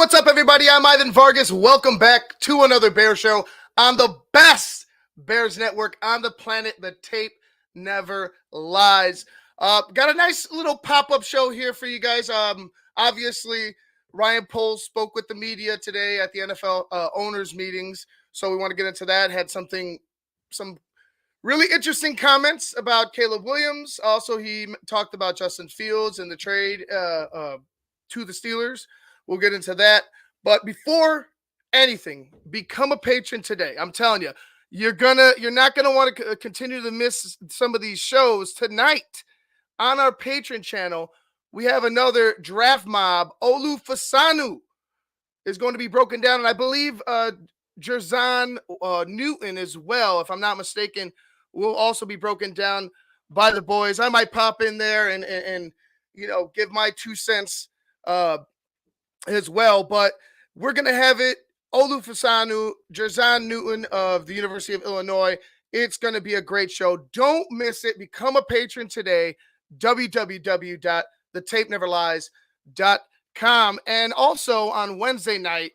what's up, everybody? I'm Ivan Vargas. Welcome back to another Bear Show on the best Bears network on the planet. The tape never lies. Got a nice little pop-up show here for you guys. Obviously, Ryan Poles spoke with the media today at the NFL owners meetings, so we want to get into that. Had some really interesting comments about Caleb Williams. Also, he talked about Justin Fields and the trade to the Steelers. We'll get into that. But before anything, become a patron today. I'm telling you, you're not gonna want to continue to miss some of these shows. Tonight on our Patreon channel, we have another draft mob. Olu Fasanu is going to be broken down, and I believe Jerzon Newton as well, if I'm not mistaken, will also be broken down by the boys. I might pop in there and give my 2 cents as well, but we're going to have it. Olu Fasanu, Jerzon Newton of the University of Illinois. It's going to be a great show. Don't miss it. Become a patron today. www.thetapeneverlies.com. And also on Wednesday night,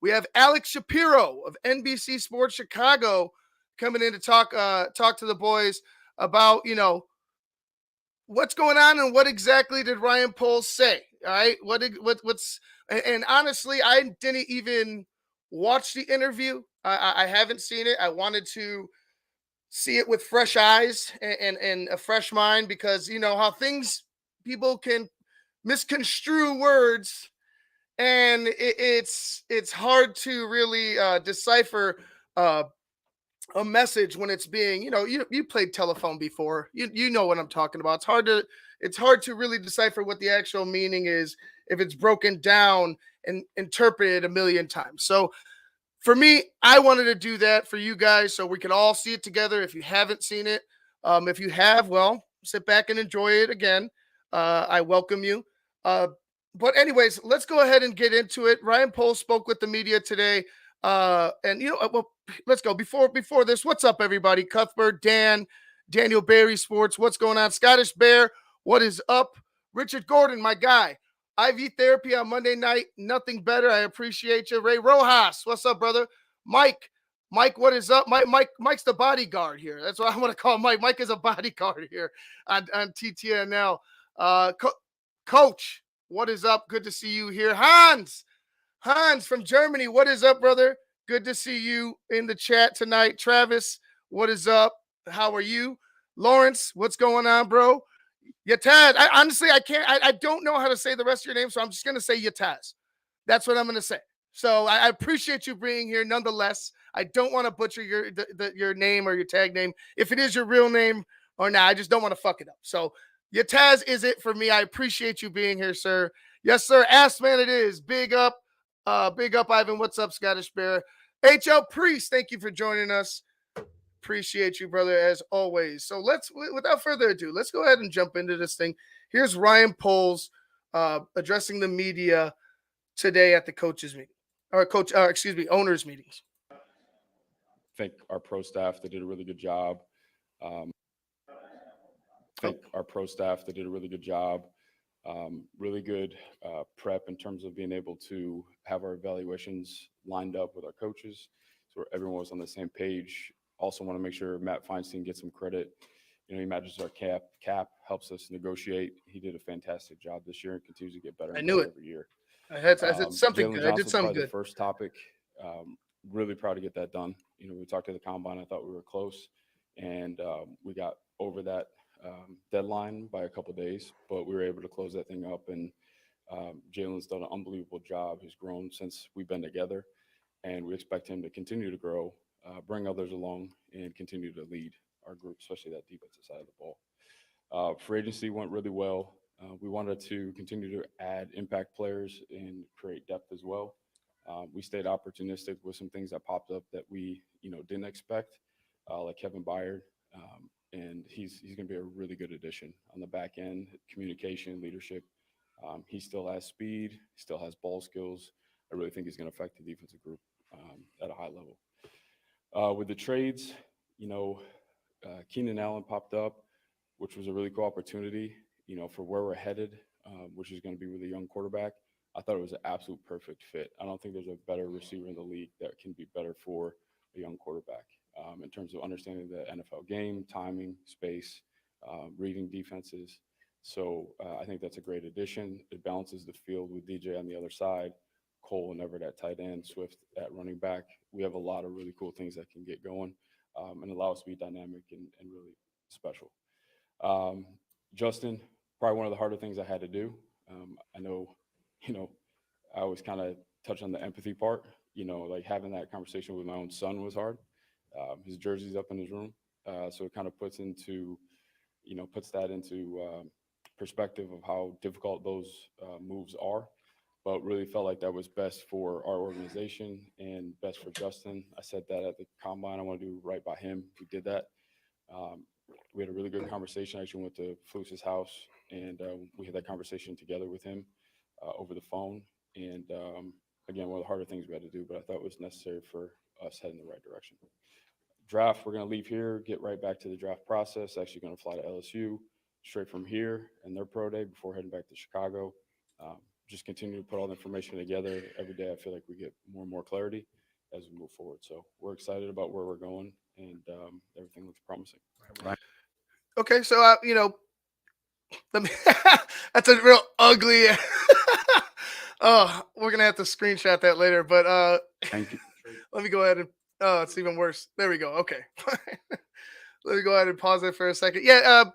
we have Alex Shapiro of NBC Sports Chicago coming in to talk to the boys about, what's going on and what exactly did Ryan Poles say? All right. What's and honestly, I didn't even watch the interview. I haven't seen it. I wanted to see it with fresh eyes and a fresh mind, because you know how people can misconstrue words, and it's hard to really decipher a message when it's being, you played telephone before. You know what I'm talking about. It's hard to really decipher what the actual meaning is if it's broken down and interpreted a million times. So for me, I wanted to do that for you guys so we could all see it together. If you haven't seen it, if you have, well, sit back and enjoy it again. I welcome you. But anyways, let's go ahead and get into it. Ryan Poles spoke with the media today. Let's go. Before this, what's up, everybody? Cuthbert, Daniel Barry Sports, what's going on? Scottish Bear, what is up? Richard Gordon, my guy. IV therapy on Monday night, nothing better. I appreciate you. Ray Rojas, what's up, brother? Mike, what is up? Mike's the bodyguard here. That's what I want to call Mike. Mike is a bodyguard here on TTNL. Coach, what is up? Good to see you here. Hans from Germany, what is up, brother? Good to see you in the chat tonight. Travis, what is up? How are you? Lawrence, what's going on, bro? Yataz, I don't know how to say the rest of your name, so I'm just going to say Yataz. That's what I'm going to say. So I appreciate you being here nonetheless. I don't want to butcher your name or your tag name. If it is your real name or not, I just don't want to fuck it up. So Yataz is it for me. I appreciate you being here, sir. Yes, sir. Ass man it is. Big up, Ivan. What's up, Scottish Bear? HL Priest, thank you for joining us. Appreciate you, brother, as always. So without further ado, let's go ahead and jump into this thing. Here's Ryan Poles addressing the media today at the owners meetings. I think our pro staff, they did a really good job. Really good prep in terms of being able to have our evaluations lined up with our coaches, so everyone was on the same page. Also want to make sure Matt Feinstein gets some credit. He manages our cap, helps us negotiate. He did a fantastic job this year and continues to get better every year. I said something good. I did something good. The first topic, really proud to get that done. We talked to the combine. I thought we were close, and we got over that deadline by a couple of days, but we were able to close that thing up. And Jalen's done an unbelievable job. He's grown since we've been together, and we expect him to continue to grow, bring others along, and continue to lead our group, especially that defensive side of the ball. Free agency went really well. We wanted to continue to add impact players and create depth as well. We stayed opportunistic with some things that popped up that we, didn't expect, like Kevin Byard. And he's going to be a really good addition on the back end, communication, leadership. He still has speed, still has ball skills. I really think he's going to affect the defensive group at a high level. With the trades, Keenan Allen popped up, which was a really cool opportunity, for where we're headed, which is going to be with a young quarterback. I thought it was an absolute perfect fit. I don't think there's a better receiver in the league that can be better for a young quarterback in terms of understanding the NFL game, timing, space, reading defenses. So I think that's a great addition. It balances the field with DJ on the other side, Cole and Everett at tight end, Swift at running back. We have a lot of really cool things that can get going and allow us to be dynamic and really special. Um, Justin, probably one of the harder things I had to do. I know, you know, I always kind of touch on the empathy part. Like having that conversation with my own son was hard. His jersey's up in his room, so it kind of puts that into perspective of how difficult those moves are. But really felt like that was best for our organization and best for Justin. I said that at the combine. I want to do right by him. We did that. Um, we had a really good conversation. I actually went to Flus's house and we had that conversation together with him over the phone. And again, one of the harder things we had to do, but I thought was necessary for us heading in the right direction. Draft, we're going to leave here, get right back to the draft process. Actually, going to fly to LSU straight from here and their pro day before heading back to Chicago. Just continue to put all the information together. Every day, I feel like we get more and more clarity as we move forward. So we're excited about where we're going, and everything looks promising. Right. Okay, so let me. That's a real ugly. Oh, we're gonna have to screenshot that later. But Thank you. let me go ahead and. Oh, it's even worse. There we go. Okay, let me go ahead and pause it for a second. Yeah,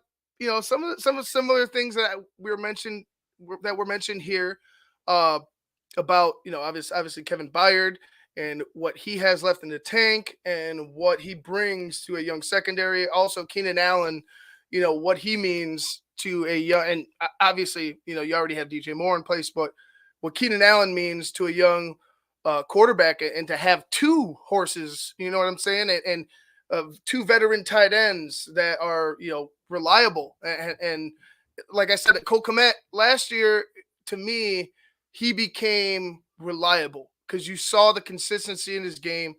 some of the similar things that were mentioned here, uh, about obviously Kevin Byard and what he has left in the tank and what he brings to a young secondary. Also, Keenan Allen, what he means to a young, and obviously, you already have DJ Moore in place, but what Keenan Allen means to a young quarterback, and to have two horses, you know what I'm saying, and two veteran tight ends that are reliable, and like I said, Cole Kmet last year, to me, he became reliable because you saw the consistency in his game.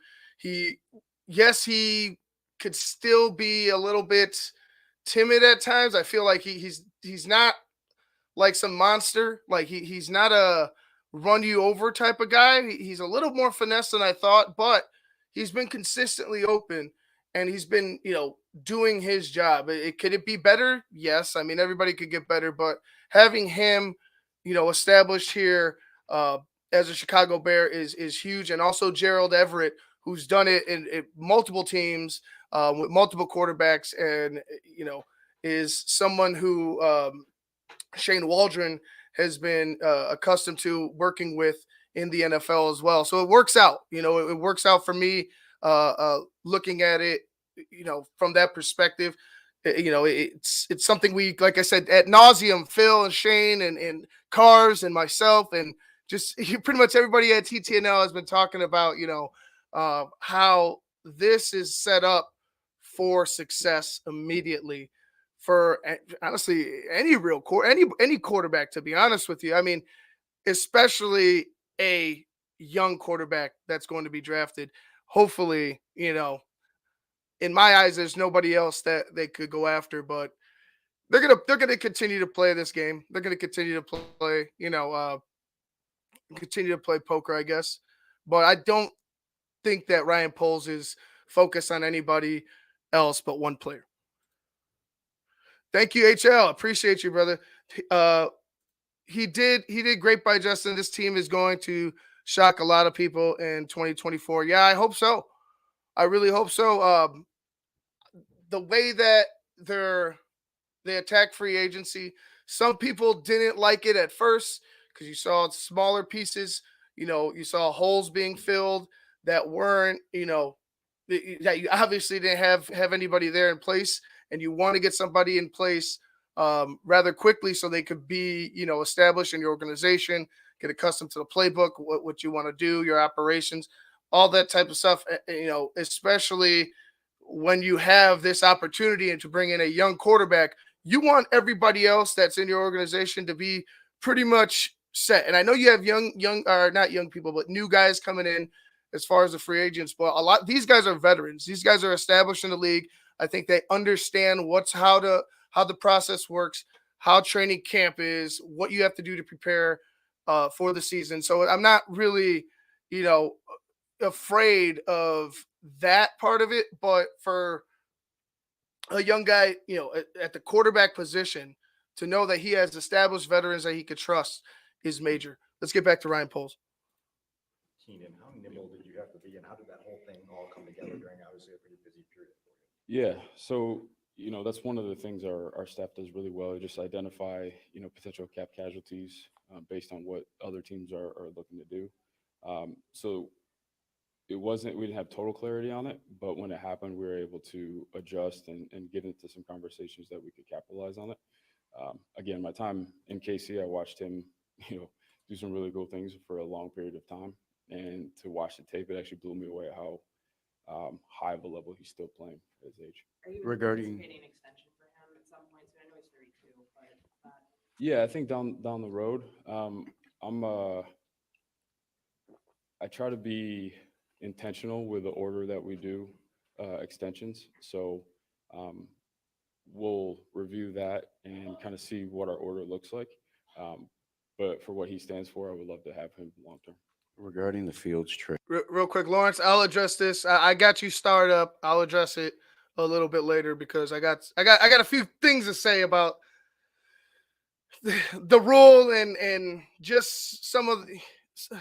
Yes, he could still be a little bit timid at times. I feel like he's not like some monster. Like he's not a run you over type of guy. He's a little more finesse than I thought, but he's been consistently open and he's been, doing his job. Could it be better? Yes. I mean, everybody could get better, but having him, established here as a Chicago Bear is huge. And also Gerald Everett, who's done it in multiple teams with multiple quarterbacks, and is someone who Shane Waldron has been accustomed to working with in the NFL as well. So it works out. It works out for me looking at it, from that perspective. It's something we, like I said, ad nauseum, Phil and Shane and Cars and myself and just pretty much everybody at TTNL has been talking about, how this is set up for success immediately for honestly any quarterback, to be honest with you. I mean, especially a young quarterback that's going to be drafted. Hopefully, in my eyes, there's nobody else that they could go after, but they're gonna continue to play this game. They're gonna continue to play, continue to play poker, I guess. But I don't think that Ryan Poles is focused on anybody else but one player. Thank you, HL. Appreciate you, brother. He did great by Justin. This team is going to shock a lot of people in 2024. Yeah, I hope so. I really hope so. The way that they attack free agency, some people didn't like it at first because you saw smaller pieces. You saw holes being filled that weren't, that you obviously didn't have anybody there in place, and you want to get somebody in place rather quickly so they could be, established in your organization, get accustomed to the playbook, what you want to do, your operations, all that type of stuff. Especially when you have this opportunity and to bring in a young quarterback, you want everybody else that's in your organization to be pretty much set. And I know you have young or not young people, but new guys coming in as far as the free agents. But these guys are veterans. These guys are established in the league. I think they understand how the process works, how training camp is, what you have to do to prepare. for the season. So I'm not really, you know, afraid of that part of it. But for a young guy, at the quarterback position, to know that he has established veterans that he could trust is major. Let's get back to Ryan Poles. Keenan, how nimble did you have to be, and how did that whole thing all come together during obviously a pretty busy period for you? Yeah. So, that's one of the things our staff does really well, just identify, potential cap casualties based on what other teams are looking to do. So we didn't have total clarity on it, but when it happened, we were able to adjust and get into some conversations that we could capitalize on it. Again, my time in KC, I watched him, do some really cool things for a long period of time. And to watch the tape, it actually blew me away how high of a level he's still playing at his age. Are you Regarding- anticipating an extension for him at some point? I know he's 32, but Yeah, I think down the road, I try to be intentional with the order that we do extensions. So we'll review that and kind of see what our order looks like. But for what he stands for, I would love to have him long term. Regarding the Fields trade, Real quick, Lawrence, I'll address this. I got you started up. I'll address it a little bit later because I got a few things to say about the rule and just some of the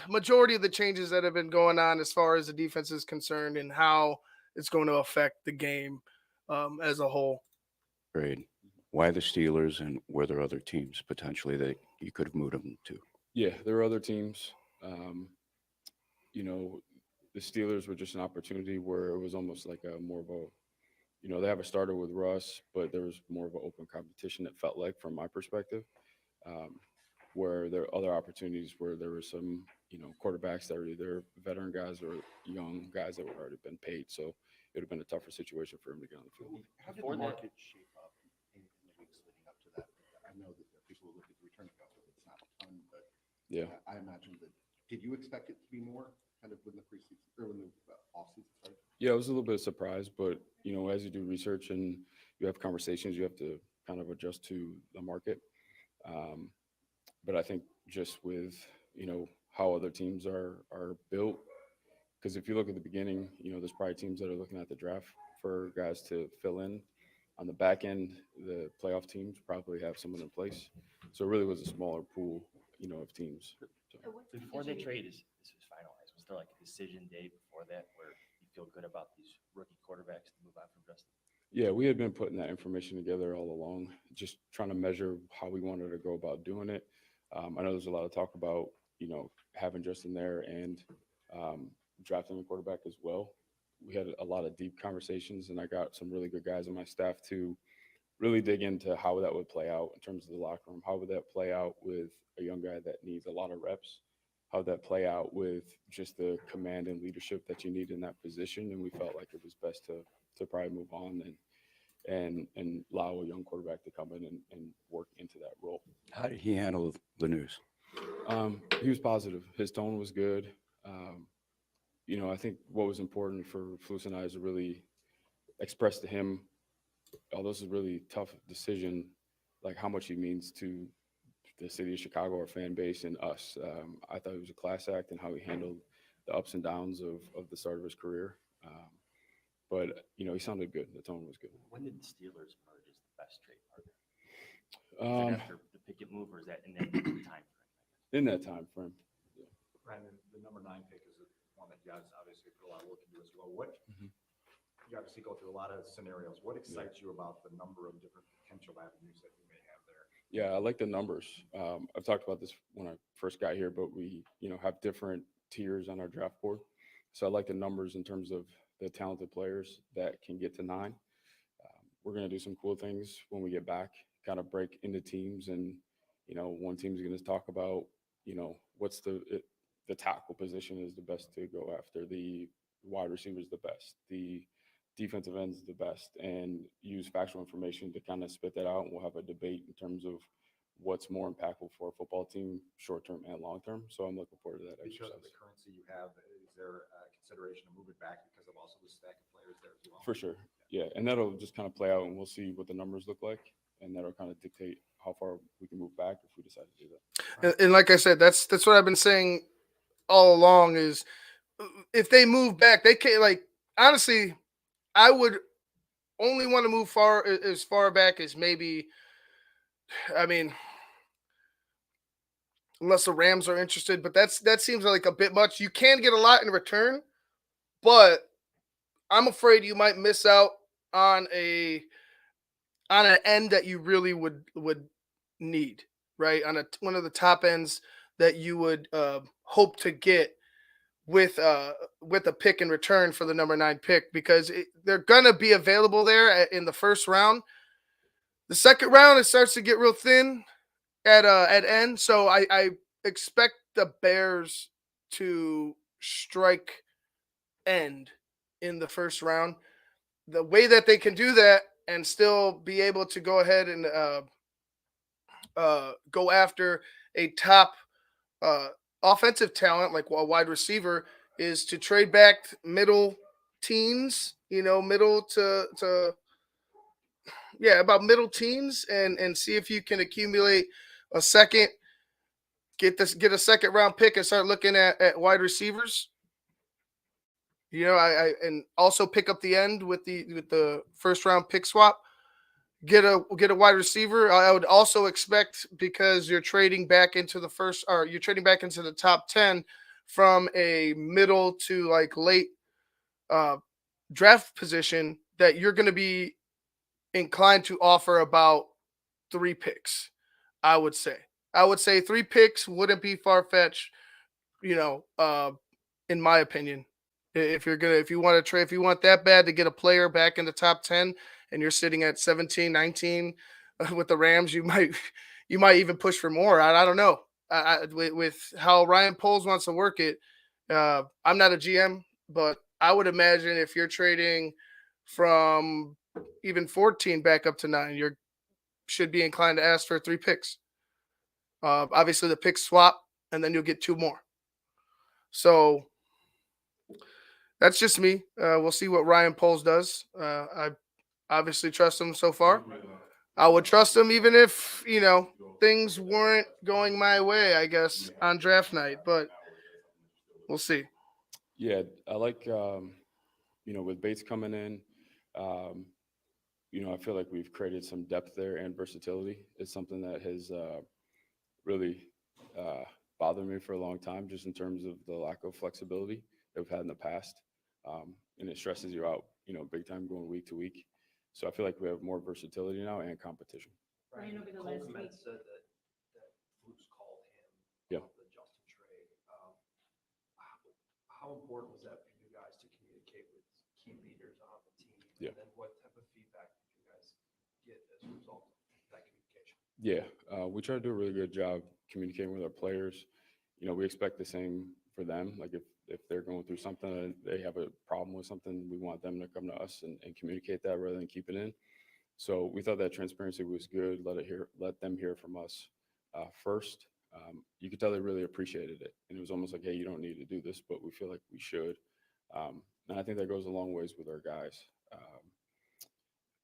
majority of the changes that have been going on as far as the defense is concerned and how it's going to affect the game as a whole. trade, why the Steelers, and were there other teams potentially that you could have moved them to? Yeah, there are other teams. The Steelers were just an opportunity where it was almost like more of a, they have a starter with Russ, but there was more of an open competition. It felt like, from my perspective, where there are other opportunities where there were some, quarterbacks that were either veteran guys or young guys that were already been paid. So it would have been a tougher situation for him to get on the field. How did the market shape up in the weeks leading up to that? I know that people look at the return cup, it's not a ton, but Yeah. I imagine that. Did you expect it to be more kind of when the preseason or when the offseason started? Yeah, it was a little bit of surprise, but as you do research and you have conversations, you have to kind of adjust to the market. But I think just with how other teams are built, because if you look at the beginning, there's probably teams that are looking at the draft for guys to fill in. On the back end, the playoff teams probably have someone in place, so it really was a smaller pool, of teams. So. Before the trade is finalized, was there like a decision day before that where you feel good about these rookie quarterbacks to move on from Justin? Yeah, we had been putting that information together all along, just trying to measure how we wanted to go about doing it. I know there's a lot of talk about, having Justin there and drafting a quarterback as well. We had a lot of deep conversations, and I got some really good guys on my staff to really dig into how that would play out in terms of the locker room. How would that play out with a young guy that needs a lot of reps? How would that play out with just the command and leadership that you need in that position? And we felt like it was best to probably move on and allow a young quarterback to come in and work into that role. How did he handle the news? He was positive. His tone was good. I think what was important for Flus and I is to really express to him, although this is a really tough decision, like how much he means to the city of Chicago, our fan base, and us. I thought it was a class act and how he handled the ups and downs of the start of his career. But he sounded good. The tone was good. When did the Steelers emerge as the best trade partner? Is that after the Pickett move, or is that in that time frame? In that time frame. Yeah. Brandon, the number 9 pick is one that you guys obviously put a lot of work into as well. You obviously go through a lot of scenarios. What excites you about the number of different potential avenues that you may have there? Yeah, I like the numbers. I've talked about this when I first got here, but we, have different tiers on our draft board. So I like the numbers in terms of the talented players that can get to 9. We're going to do some cool things when we get back, kind of break into teams. And, one team's going to talk about, what's the tackle position is the best to go after. The wide receiver is the best. The defensive end is the best, and use factual information to kind of spit that out. And we'll have a debate in terms of what's more impactful for a football team, short term and long term. So I'm looking forward to that Because exercise. of the currency you have, is there a consideration to move it back because of also the stack of players there as well? For sure. Yeah, and that'll just kind of play out, and we'll see what the numbers look like, and that'll kind of dictate how far we can move back if we decide to do that. And like I said, that's what I've been saying all along is if they move back, they can't like honestly, I would only want to move as far back as maybe I mean, unless the Rams are interested, but that seems like a bit much. You can get a lot in return, but I'm afraid you might miss out on an end that you really would need, right? On one of the top ends that you would hope to get with a pick in return for the number 9 pick because they're gonna be available there in the first round. The second round it starts to get real thin at end, so I expect the Bears to strike end in the first round. The way that they can do that and still be able to go ahead and go after a top uh, offensive talent like a wide receiver is to trade back middle teens, middle to yeah, about middle teens and see if you can accumulate a second, get a second round pick and start looking at wide receivers. I and also pick up the end with the first round pick swap. Get a wide receiver. I would also expect because you're trading back into the first or you're trading back into the top 10 from a middle to like late uh, draft position that you're going to be inclined to offer about 3 picks. I would say. I would say 3 picks wouldn't be far fetched. You know, in my opinion, if you want to trade, if you want that bad to get a player back in the top 10, and you're sitting at 17, 19 with the Rams, you might even push for more. I don't know. With how Ryan Poles wants to work it, I'm not a GM, but I would imagine if you're trading from even 14 back up to 9, you should be inclined to ask for 3 picks. Obviously, the pick swap, and then you'll get 2 more. So that's just me. We'll see what Ryan Poles does. I obviously trust him so far. I would trust him even if, things weren't going my way, I guess, on draft night, but we'll see. Yeah, I like with Bates coming in, um, I feel like we've created some depth there and versatility. It's something that has really bothered me for a long time, just in terms of the lack of flexibility that we've had in the past, and it stresses you out, big time going week to week. So I feel like we have more versatility now and competition. Ryan, over the Cole last Kmet week. said that Bruce called him Yeah. about the Justin trade. How important was that for you guys to communicate with key leaders on the team? Yeah. And then what type of feedback did you guys get as a result of that communication? Yeah, we try to do a really good job communicating with our players. We expect the same for them. Like if they're going through something and they have a problem with something, we want them to come to us and communicate that rather than keep it in. So we thought that transparency was good. Let them hear from us first. You could tell they really appreciated it, and it was almost like, hey, you don't need to do this, but we feel like we should. And I think that goes a long ways with our guys.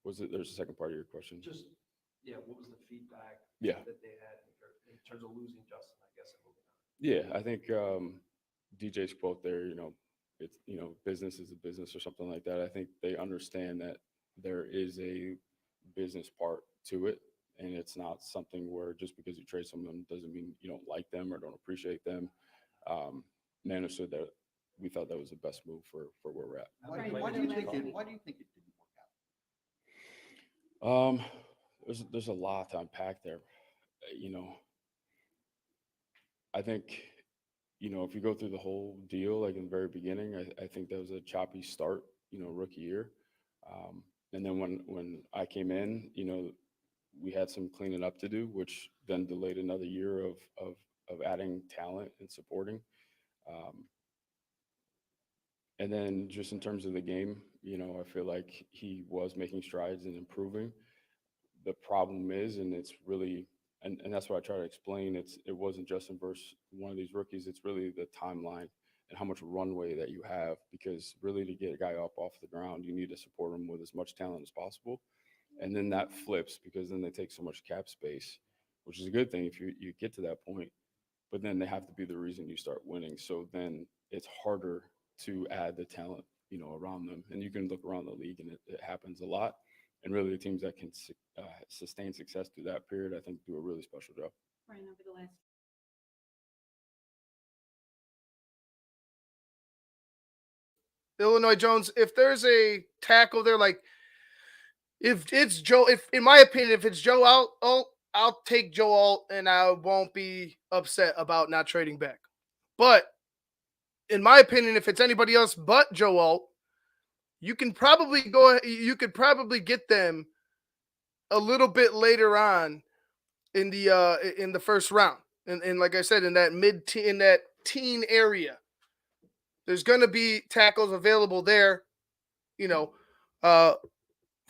There's a second part of your question? Just, yeah, what was the feedback Yeah. that they had in terms of losing Justin, I guess, and moving on? Yeah, I think DJ's quote there, it's, business is a business or something like that. I think they understand that there is a business part to it. And it's not something where just because you trade someone doesn't mean you don't like them or don't appreciate them. They understood that we thought that was the best move for where we're at. Right, Why over do the you think last it, week. why do you think it didn't work out? There's a lot to unpack there. I think, if you go through the whole deal, like in the very beginning, I think that was a choppy start, rookie year. And then when I came in, we had some cleaning up to do, which then delayed another year of adding talent and supporting. And then just in terms of the game, I feel like he was making strides and improving. The problem is, and it's really, and that's what I try to explain, it wasn't Justin versus one of these rookies. It's really the timeline and how much runway that you have, because really to get a guy up off the ground, you need to support him with as much talent as possible. And then that flips, because then they take so much cap space, which is a good thing if you get to that point, but then they have to be the reason you start winning. So then it's harder to add the talent, around them. And you can look around the league and it happens a lot. And really the teams that can sustain success through that period, I think do a really special job. Brian, over the last Illinois Jones, if there's a tackle there, like if it's Joe, if in my opinion, if it's Joe I'll take Joe Alt and I won't be upset about not trading back. But in my opinion, if it's anybody else but Joe Alt, you could probably get them a little bit later on in the first round. And like I said, in that teen area. There's going to be tackles available there.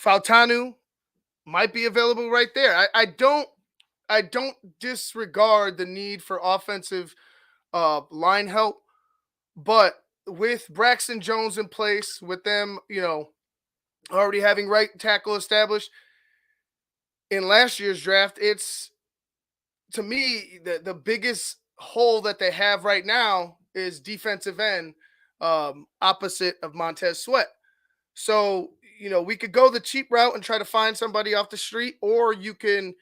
Fautanu might be available right there. I don't disregard the need for offensive line help, but with Braxton Jones in place, with them, already having right tackle established in last year's draft, it's, to me, the biggest hole that they have right now is defensive end, opposite of Montez Sweat. So, we could go the cheap route and try to find somebody off the street, or you can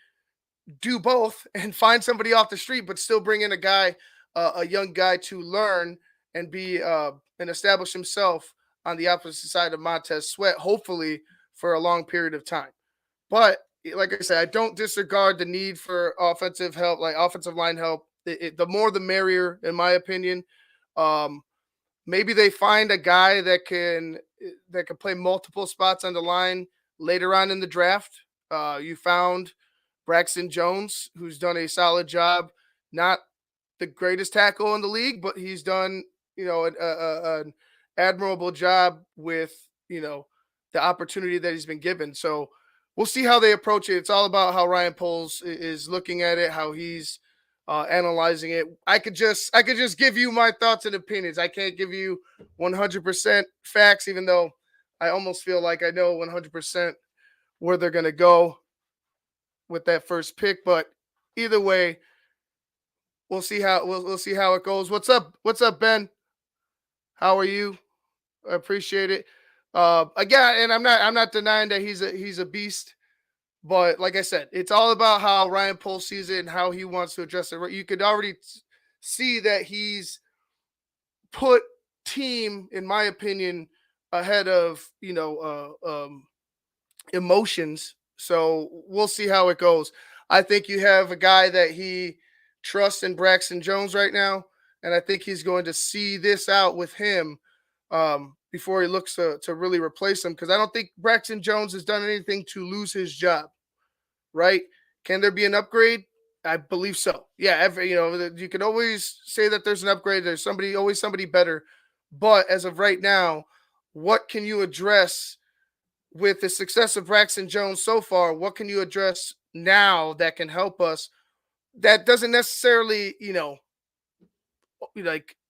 do both and find somebody off the street, but still bring in a young guy to learn and be and establish himself on the opposite side of Montez Sweat, hopefully for a long period of time. But like I said, I don't disregard the need for offensive help, like offensive line help. The more the merrier, in my opinion. Maybe they find a guy that can play multiple spots on the line later on in the draft. You found Braxton Jones, who's done a solid job. Not the greatest tackle in the league, but he's done an admirable job with the opportunity that he's been given. So we'll see how they approach it. It's all about how Ryan Poles is looking at it, how he's analyzing it. I could just give you my thoughts and opinions. I can't give you 100% facts, even though I almost feel like I know 100% where they're going to go with that first pick. But either way, we'll see how it goes. What's up, Ben? How are you? I appreciate it. Again, and I'm not denying that he's a beast. But like I said, it's all about how Ryan Poles sees it and how he wants to address it. You could already see that he's put team, in my opinion, ahead of emotions. So we'll see how it goes. I think you have a guy that he trusts in Braxton Jones right now, and I think he's going to see this out with him before he looks to really replace him, because I don't think Braxton Jones has done anything to lose his job. Right? Can there be an upgrade? I believe so. Yeah, you can always say that there's an upgrade. There's always somebody better. But as of right now, what can you address with the success of Braxton Jones so far? What can you address now that can help us? That doesn't necessarily,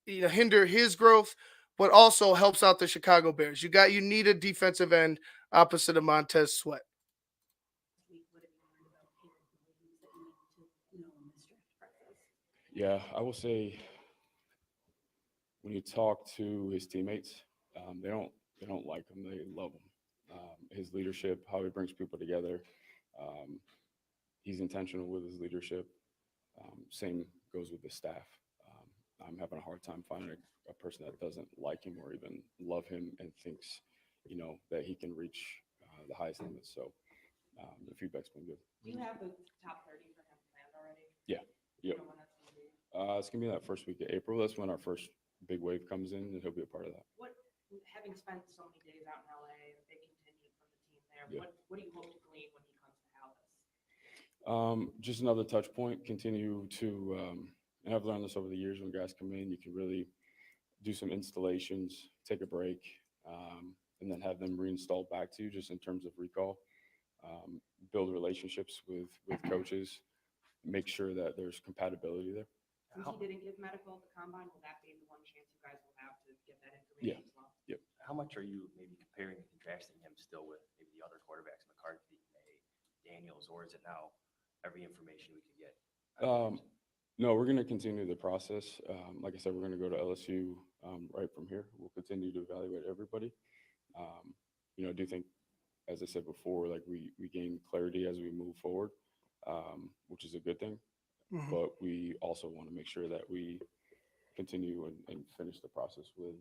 hinder his growth, but also helps out the Chicago Bears. You need a defensive end opposite of Montez Sweat. week, what have you learned about him and the moves that you need to know in this draft process? Yeah, I will say when you talk to his teammates, they don't like him. They love him. His leadership, how he brings people together. He's intentional with his leadership. Same goes with the staff. I'm having a hard time finding a person that doesn't like him or even love him and thinks, that he can reach the highest limits. So the feedback's been good. Do you have the top 30 for him planned already? Yeah. Do you Yep. know when that's gonna be? It's gonna be that first week of April. That's when our first big wave comes in, and he'll be a part of that. What, having spent so many days out in LA, a big contingent from the team there, Yeah. what do you hope to glean when he comes to Dallas? Just another touch point. Continue to, and I've learned this over the years. When guys come in, you can really do some installations, take a break, and then have them reinstalled back to you, just in terms of recall. Build relationships with coaches. Make sure that there's compatibility there. Since he didn't give medical at the combine, will that be the one chance you guys will have get that Yeah. information as well? Yep. How much are you maybe comparing and contrasting him still with maybe the other quarterbacks, McCarthy, May, Daniels, or is it now every information we can get? No, we're going to continue the process. Like I said, we're going to go to LSU right from here. We'll continue to evaluate everybody. I do think, as I said before, like we gain clarity as we move forward, which is a good thing. Mhm. But we also want to make sure that we continue and finish the process with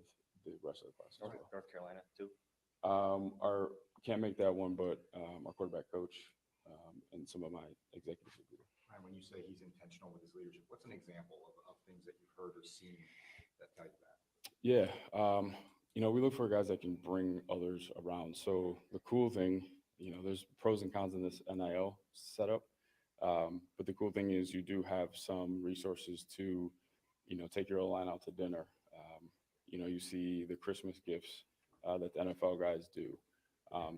the rest of the class. North Carolina too. Our can't make that one, but our quarterback coach and some of my executives will be there. Ryan, when you say he's intentional with his leadership, what's an example of things that you've heard or seen that tell you that? Yeah, we look for guys that can bring others around. So the cool thing, there's pros and cons in this NIL setup, but the cool thing is you do have some resources to, take your line out to dinner. You see the Christmas gifts that the NFL guys do.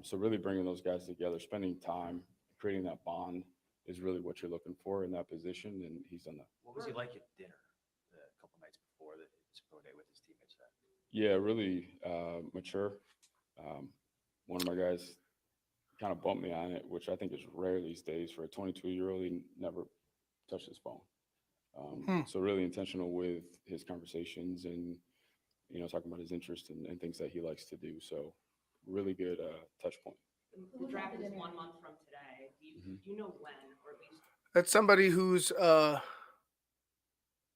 So really bringing those guys together, spending time, creating that bond is really what you're looking for in that position, and he's done that. What was he like at dinner a couple nights before the pro day with his teammates? Yeah, really mature. One of my guys kind of bumped me on it, which I think is rare these days for a 22-year-old. He never touched his phone. So really intentional with his conversations and, talking about his interests and things that he likes to do. So really good touch point. The draft is 1 month from today. Do you know when, or at least? That's somebody who's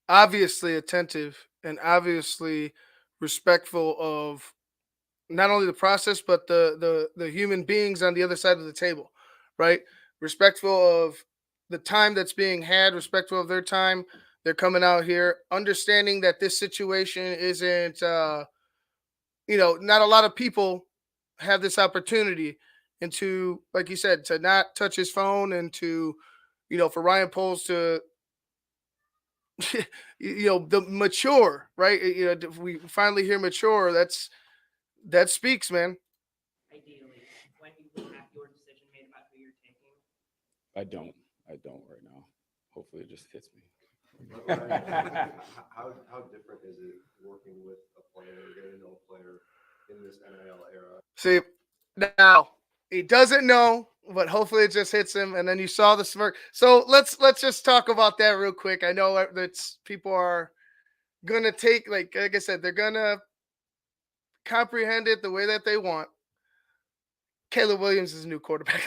obviously attentive and obviously respectful of not only the process but the human beings on the other side of the table, right? Respectful of the time that's being had, respectful of their time. They're coming out here, understanding that this situation isn't, not a lot of people have this opportunity, and to, like you said, to not touch his phone, and to, for Ryan Poles to, the mature, right? If we finally hear mature, that speaks, man. Ideally, when you will have your decision made about who you're taking? I don't right now. Hopefully it just hits me. How different is it working with a player, getting to know a player in this NIL era? See, now he doesn't know, but hopefully it just hits him. And then you saw the smirk. So let's just talk about that real quick. I know that people are gonna take, like I said, they're gonna comprehend it the way that they want. Caleb Williams is a new quarterback.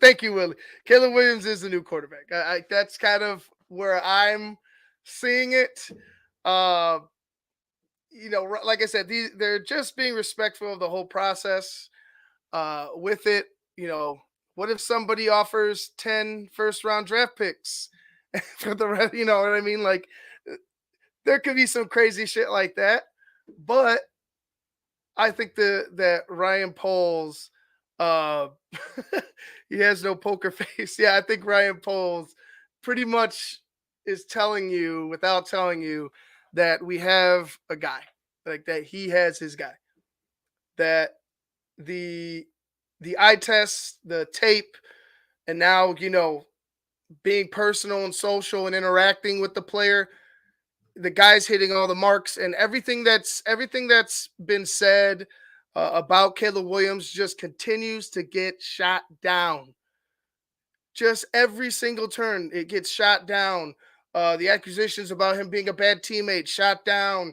Thank you, Willie. Caleb Williams is a new quarterback. That's kind of where I'm seeing it. Like I said, they're just being respectful of the whole process. With it, what if somebody offers 10 first-round draft picks for the rest? You know what I mean? Like, there could be some crazy shit like that, but I think that Ryan Poles, he has no poker face. Yeah, I think Ryan Poles pretty much is telling you, without telling you, that we have a guy, like that he has his guy. That the eye test, the tape, and now, being personal and social and interacting with the player, the guy's hitting all the marks, and everything that's been said about Caleb Williams just continues to get shot down. Just every single turn, it gets shot down. The accusations about him being a bad teammate, shot down.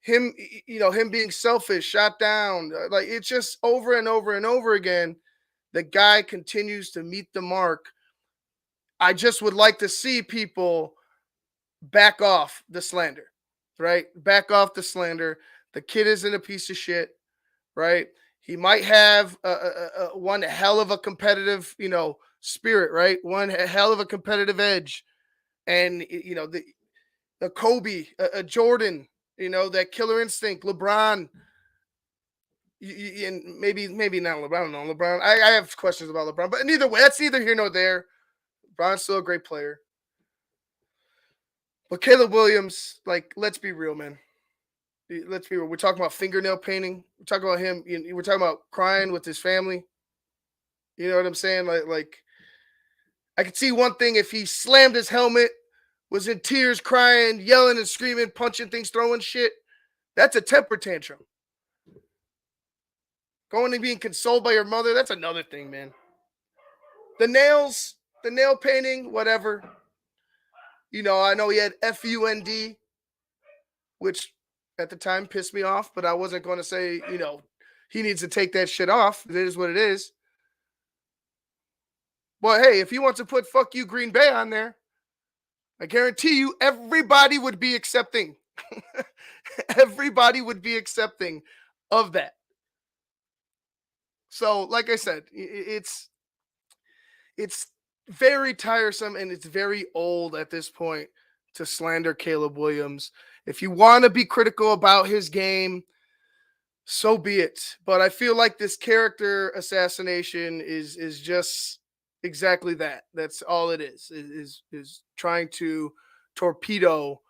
Him, him being selfish, shot down. Like, it's just over and over and over again. The guy continues to meet the mark. I just would like to see people back off the slander, right? Back off the slander. The kid isn't a piece of shit, right? He might have one hell of a competitive, spirit, right? One hell of a competitive edge, and the Kobe, a Jordan, that killer instinct, LeBron, and maybe not LeBron. I don't know LeBron. I have questions about LeBron, but neither way, that's neither here nor there. LeBron's still a great player. But Caleb Williams, like, let's be real, man. Let's be real. We're talking about fingernail painting. We're talking about him. We're talking about crying with his family. You know what I'm saying? Like I could see one thing if he slammed his helmet, was in tears, crying, yelling and screaming, punching things, throwing shit. That's a temper tantrum. Going and being consoled by your mother, that's another thing, man. The nails, the nail painting, whatever. I know he had FUND, which at the time pissed me off, but I wasn't going to say, he needs to take that shit off. It is what it is. But hey, if he wants to put fuck you Green Bay on there, I guarantee you everybody would be accepting. Everybody would be accepting of that. So, like I said, it's very tiresome and it's very old at this point to slander Caleb Williams. If you want to be critical about his game, so be it. But I feel like this character assassination is just exactly that. That's all it is trying to torpedo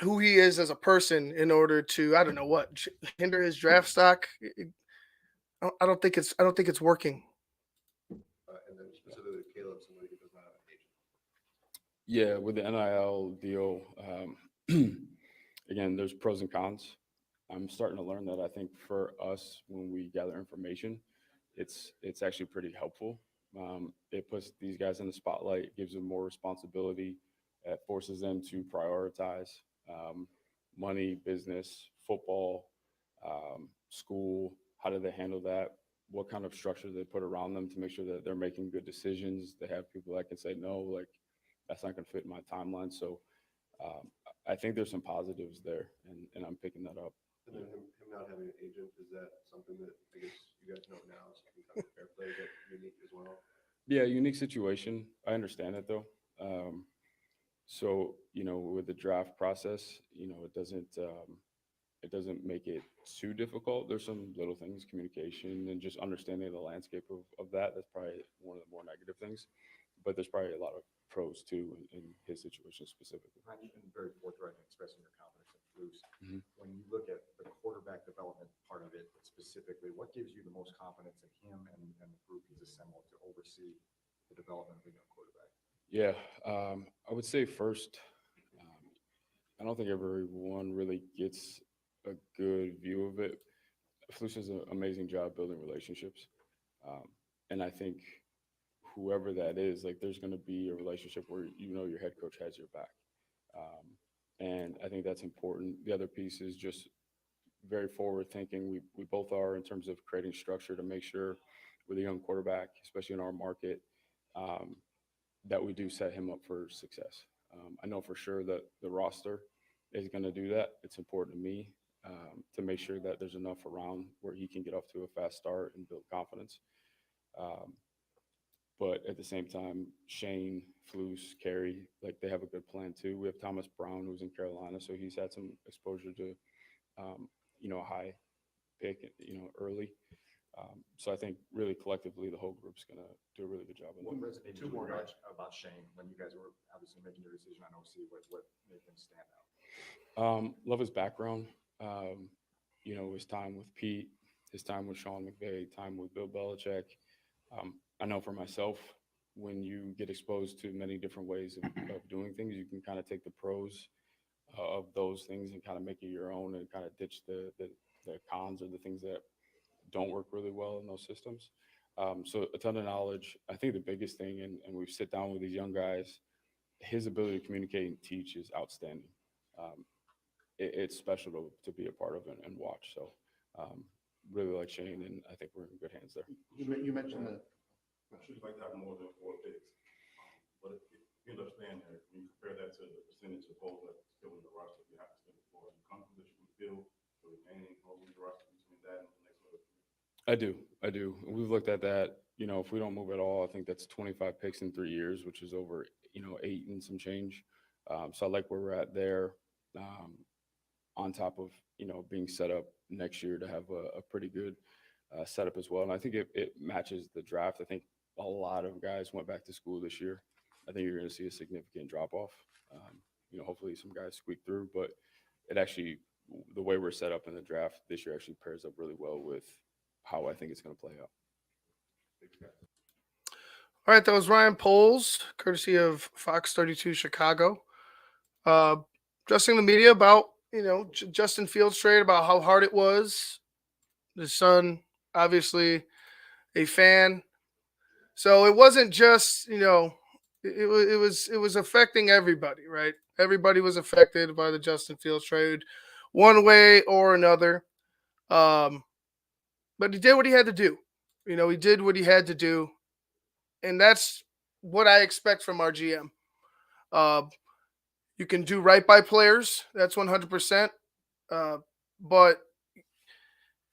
who he is as a person in order to, I don't know what, hinder his draft stock. I don't think it's working. And then specifically Caleb, somebody who does not have an agent. Yeah, with the NIL deal, again, there's pros and cons. I'm starting to learn that I think for us, when we gather information, it's actually pretty helpful. It puts these guys in the spotlight, gives them more responsibility, it forces them to prioritize money, business, football, school. How do they handle that? What kind of structure they put around them to make sure that they're making good decisions? They have people that can say no, like that's not going to fit in my timeline. So I think there's some positives there, and I'm picking that up. And then him not having an agent, is that something that I guess you guys know now, something kind of fair play, is that unique as well? Yeah, unique situation. I understand it though. So with the draft process, it doesn't make it too difficult. There's some little things, communication and just understanding the landscape of that. That's probably one of the more negative things, but there's probably a lot of pros too in his situation specifically. You've been very forthright in expressing your confidence in Flus. Mhm. When you look at the quarterback development part of it specifically, what gives you the most confidence in him and the group he's assembled to oversee the development of a young quarterback? Yeah, I would say first, I don't think everyone really gets a good view of it. Flus does an amazing job building relationships, and I think whoever that is, like, there's going to be a relationship where your head coach has your back, and I think that's important. The other piece is just very forward thinking. We both are in terms of creating structure to make sure with a young quarterback, especially in our market, that we do set him up for success. I know for sure that the roster is going to do that. It's important to me to make sure that there's enough around where he can get off to a fast start and build confidence. But at the same time, Shane, Flus, Carey, like they have a good plan too. We have Thomas Brown, who's in Carolina, so he's had some exposure to, a high pick, early. So I think really collectively the whole group's going to do a really good job. What resonated you about Shane when you guys were obviously making your decision on OC? What made him stand out? Love his background. His time with Pete, his time with Sean McVay, time with Bill Belichick. I know for myself, when you get exposed to many different ways of doing things, you can kind of take the pros of those things and kind of make it your own and kind of ditch the cons or the things that don't work really well in those systems. So a ton of knowledge. I think the biggest thing, and we sit down with these young guys, his ability to communicate and teach is outstanding. It's special to be a part of and watch. So really like Shane, and I think we're in good hands there. You mentioned that. Should you like to have more than 4 picks? But if you understand that, when you compare that to the percentage of holes that's still in the roster, you have to spend the floor. You comfortable that you can fill the remaining holes in the roster between that and the next level? I do. We've looked at that. If we don't move at all, I think that's 25 picks in 3 years, which is over, 8 and some change. So I like where we're at there. On top of, being set up next year to have a pretty good setup as well. And I think it matches the draft. I think a lot of guys went back to school this year. I think you're going to see a significant drop off. Hopefully some guys squeak through, but it actually, the way we're set up in the draft this year actually pairs up really well with how I think it's going to play out. All right, that was Ryan Poles, courtesy of Fox 32 Chicago, addressing the media about Justin Fields trade, about how hard it was. His son, obviously, a fan. So it wasn't just, it was affecting everybody, right? Everybody was affected by the Justin Fields trade, one way or another. Um, but he did what he had to do. He did what he had to do, and that's what I expect from our GM. Uh, you can do right by players. That's 100%. But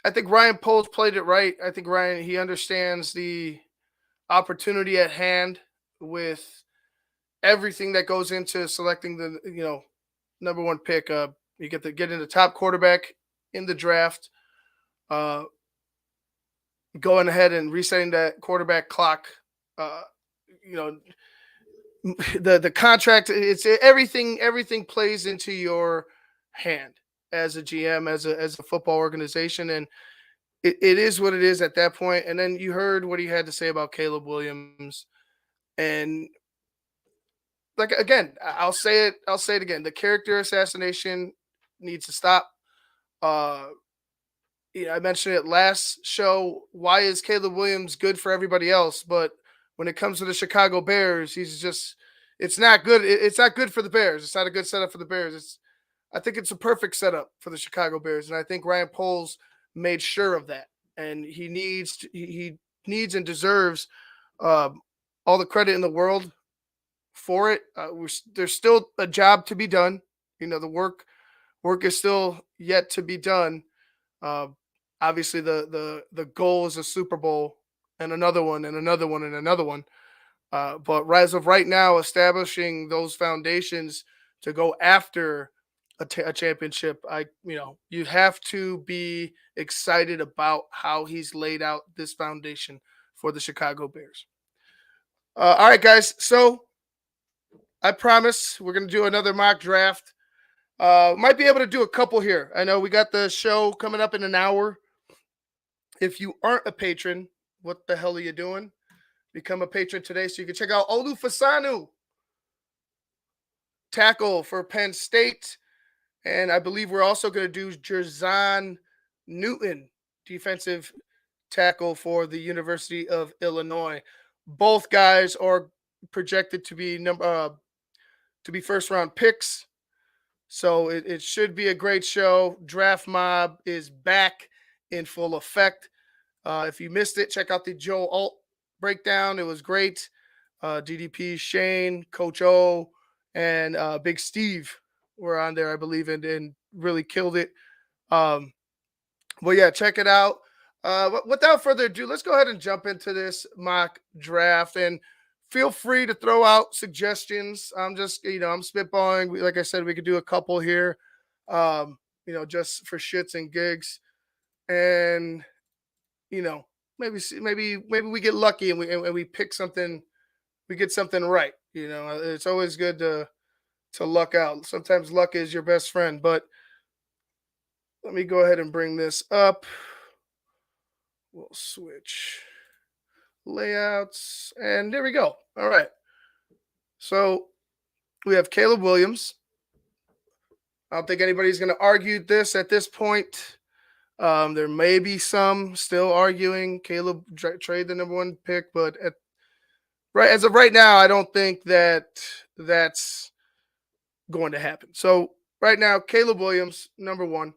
I think Ryan Poles played it right. I think Ryan, he understands the opportunity at hand with everything that goes into selecting the number one pick. You get in the top quarterback in the draft. Uh, Going ahead and resetting that quarterback clock. Uh, you know, the contract. It's everything. Everything plays into your hand as a GM, as a football organization, and it is what it is at that point. And then you heard what he had to say about Caleb Williams, and like again, I'll say it. I'll say it again. The character assassination needs to stop. Uh, I mentioned it last show. Why is Caleb Williams good for everybody else, but when it comes to the Chicago Bears, he's just it's not good. It's not good for the Bears. It's not a good setup for the Bears. I think it's a perfect setup for the Chicago Bears, and I think Ryan Poles made sure of that. And he needs and deserves um, all the credit in the world for it. There's still a job to be done. The work is still yet to be done. Uh, Obviously, the goal is a Super Bowl and another one and another one and another one. But as of right now, establishing those foundations to go after a championship, you have to be excited about how he's laid out this foundation for the Chicago Bears. All right, guys. So I promise we're gonna do another mock draft. Might be able to do a couple here. I know we got the show coming up in an hour. If you aren't a patron, what the hell are you doing? Become a patron today so you can check out Olu Fasanu, tackle for Penn State. And I believe we're also going to do Jerzon Newton, defensive tackle for the University of Illinois. Both guys are projected to be first round picks. So it should be a great show. Draft Mob is back in full effect. If you missed it, check out the Joe Alt breakdown. It was great. DDP, Shane, Coach O, and Big Steve were on there, I believe, and really killed it. But yeah, check it out. Without further ado, let's go ahead and jump into this mock draft. And feel free to throw out suggestions. I'm just, I'm spitballing. Like I said, we could do a couple here, just for shits and gigs. And, maybe we get lucky and we pick something, we get something right. It's always good to luck out. Sometimes luck is your best friend, but let me go ahead and bring this up. We'll switch layouts, and there we go. All right. So we have Caleb Williams. I don't think anybody's going to argue this at this point. There may be some still arguing Caleb trade the number one pick, but as of right now, I don't think that's going to happen. So right now, Caleb Williams, number one.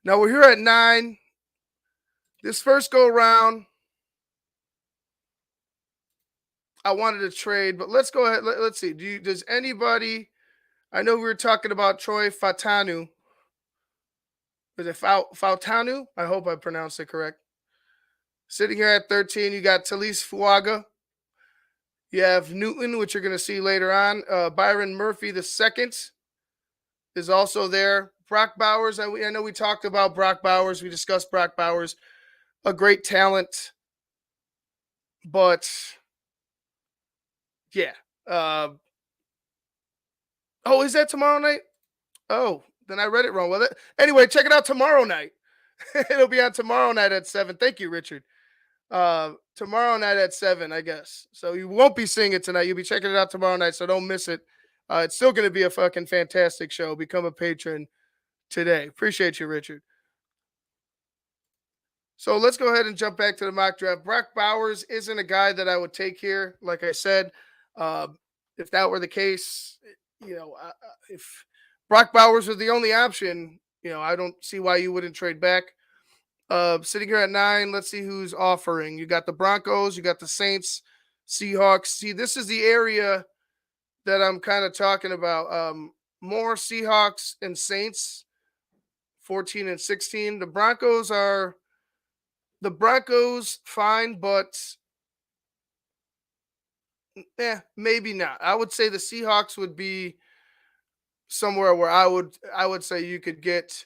Now we're here at 9. This first go around, I wanted to trade, but let's go ahead. Let's see. Does anybody? I know we were talking about Troy Fautanu. Is it Fautanu? I hope I pronounced it correct. Sitting here at 13, you got Talise Fuaga. You have Newton, which you're going to see later on. Byron Murphy the second is also there. Brock Bowers. I know we talked about Brock Bowers. We discussed Brock Bowers. A great talent. But, yeah. Is that tomorrow night? Oh, then I read it wrong. Well, anyway, check it out tomorrow night. It'll be on tomorrow night at 7. Thank you, Richard. Tomorrow night at 7, I guess. So you won't be seeing it tonight. You'll be checking it out tomorrow night, so don't miss it. It's still going to be a fucking fantastic show. Become a patron today. Appreciate you, Richard. So let's go ahead and jump back to the mock draft. Brock Bowers isn't a guy that I would take here. Like I said, if that were the case, if Brock Bowers was the only option, I don't see why you wouldn't trade back. Sitting here at 9, let's see who's offering. You got the Broncos, you got the Saints, Seahawks. See, this is the area that I'm kind of talking about. More Seahawks and Saints, 14 and 16. The Broncos fine, but maybe not. I would say the Seahawks would be somewhere where I would say you could get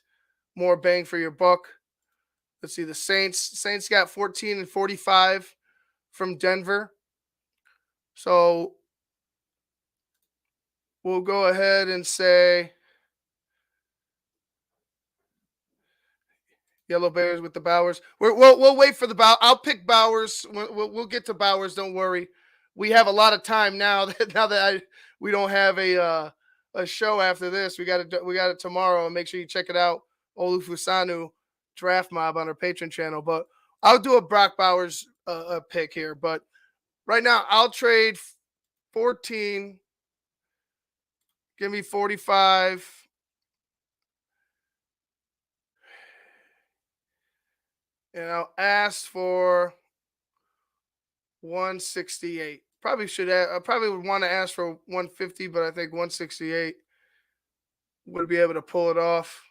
more bang for your buck. Let's see, the Saints got 14 and 45 from Denver. So we'll go ahead and say Yellow Bears with the Bowers. We'll wait for the Bowers. I'll pick Bowers. We'll get to Bowers. Don't worry. We have a lot of time now. We don't have a show after this. We got it tomorrow. And make sure you check it out. Olufusanu Draft Mob on our Patreon channel. But I'll do a Brock Bowers pick here. But right now, I'll trade 14. Give me 45. And I'll ask for 168. I probably would want to ask for 150, but I think 168 would be able to pull it off.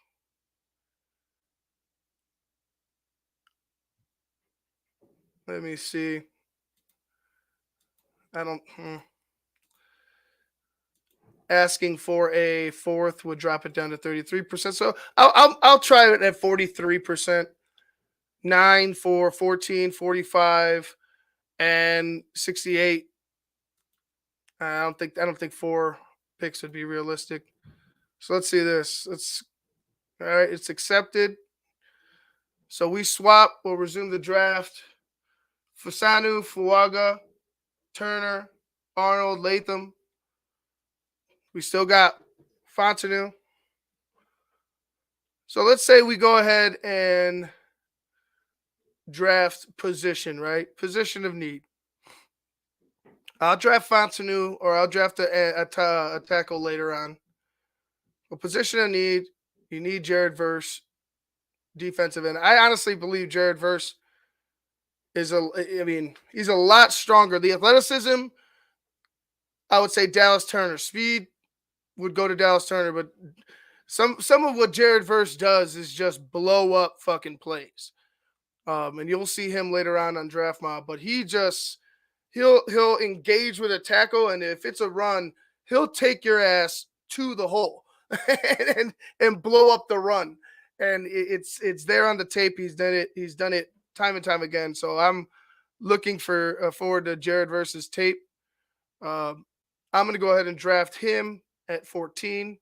Let me see. Asking for a fourth would drop it down to 33%. So I'll try it at 43%. 9 for 14, 45, and 68. I don't think 4 picks would be realistic. So let's see this. All right, it's accepted. So we swap. We'll resume the draft. Fasanu, Fuaga, Turner, Arnold, Latham. We still got Fontenot. So let's say we go ahead and draft position, right? Position of need. I'll draft Fontenot or I'll draft a tackle later on. A position of need, you need Jared Verse, defensive end. I honestly believe Jared Verse he's a lot stronger. The athleticism, I would say Dallas Turner. Speed would go to Dallas Turner, but some of what Jared Verse does is just blow up fucking plays. And you'll see him later on Draft Mob, but he'll engage with a tackle, and if it's a run, he'll take your ass to the hole and blow up the run. And it's there on the tape. He's done it time and time again. So I'm looking forward to Jared Verse's tape. I'm going to go ahead and draft him at 14.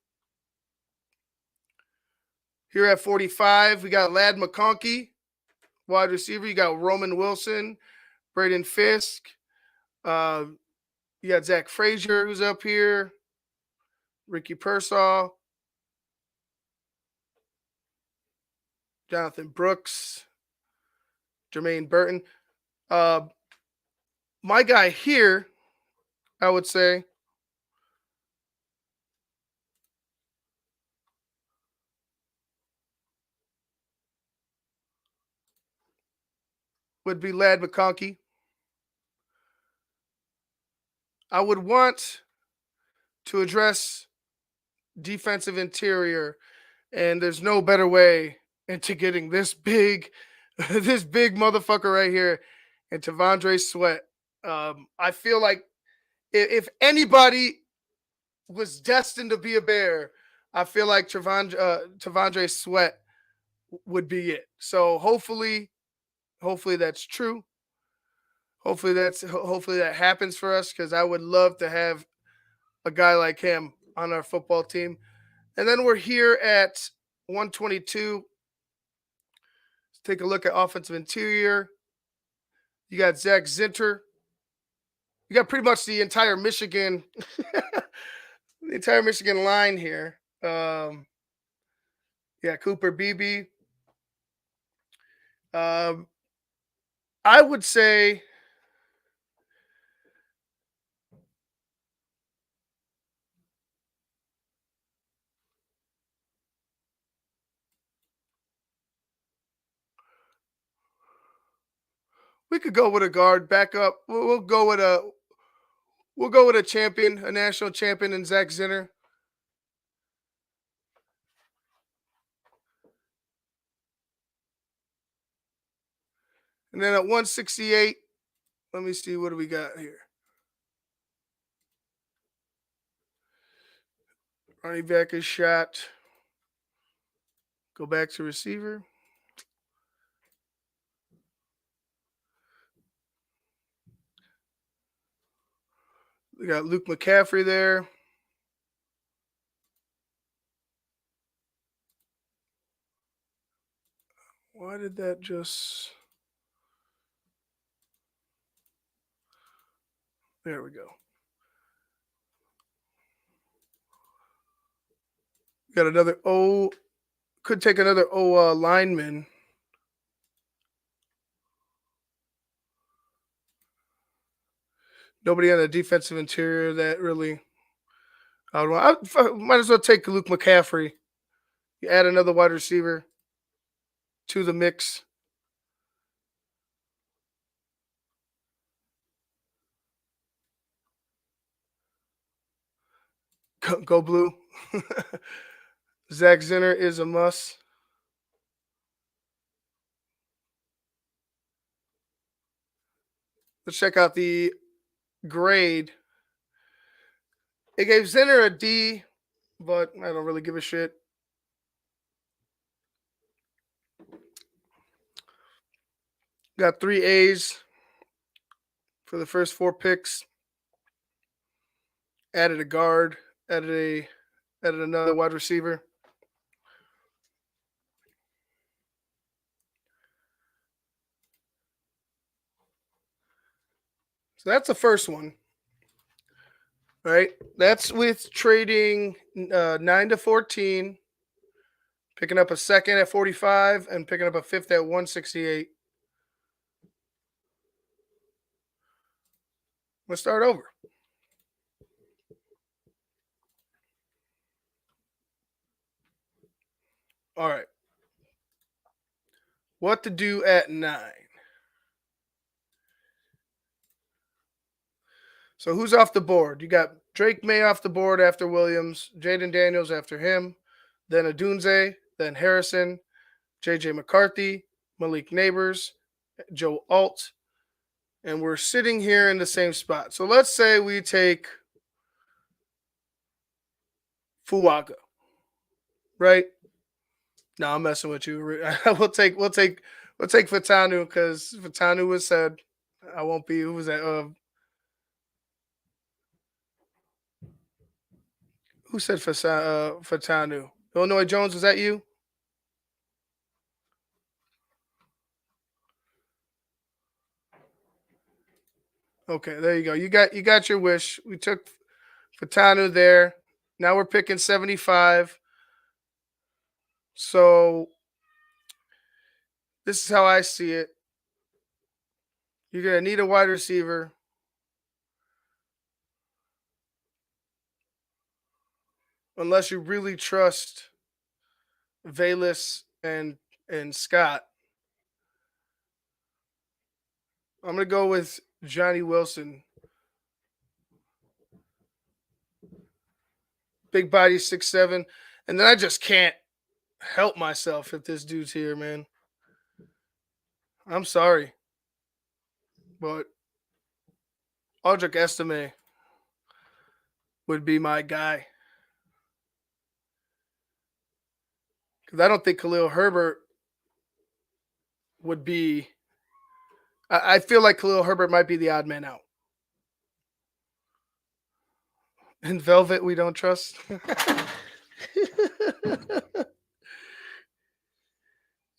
Here at 45, we got Ladd McConkey, wide receiver. You got Roman Wilson, Braden Fisk. You got Zach Frazier, who's up here. Ricky Pearsall. Jonathan Brooks. Jermaine Burton. My guy here, I would say, would be Ladd McConkey. I would want to address defensive interior, and there's no better way into getting this big motherfucker right here and Tavondre Sweat. I feel like if anybody was destined to be a Bear, I feel like Tavondre Sweat would be it. So hopefully that's true. Hopefully that happens for us, because I would love to have a guy like him on our football team. And then we're here at 122. Let's take a look at offensive interior. You got Zach Zinter. You got pretty much the entire Michigan the entire Michigan line here. Yeah, Cooper Beebe. Um, I would say we could go with a guard backup. We'll go with a champion, a national champion in Zach Zinner. And then at 168, let me see, what do we got here? Running back is shot. Go back to receiver. We got Luke McCaffrey there. Why did that just... There we go. Got another O. Could take another O lineman. Nobody on the defensive interior that really... I might as well take Luke McCaffrey. You add another wide receiver to the mix. Go blue. Zach Zinner is a must. Let's check out the grade. It gave Zinner a D, but I don't really give a shit. Got 3 A's for the first 4 picks. Added a guard. Added another wide receiver. So that's the first one. Right? That's with trading 9 to 14, picking up a second at 45, and picking up a fifth at 168. Let's start over. All right. What to do at 9? So who's off the board? You got Drake May off the board after Williams, Jaden Daniels after him, then Adunze, then Harrison, JJ McCarthy, Malik Neighbors, Joe Alt, and we're sitting here in the same spot. So let's say we take Fuaga, right? No, I'm messing with you. we'll take Fatanu because Fatanu was said. I won't be. Who was that? Who said Fatanu? Illinois Jones, was that you? Okay, there you go. You got your wish. We took Fatanu there. Now we're picking 75. So this is how I see it. You're gonna need a wide receiver. Unless you really trust Valus and Scott. I'm gonna go with Johnny Wilson. Big body, 6'7". And then I just can't help myself if this dude's here, man. I'm sorry. But Audric Estime would be my guy. Because I don't think Khalil Herbert would be... I feel like Khalil Herbert might be the odd man out. In Velvet, we don't trust.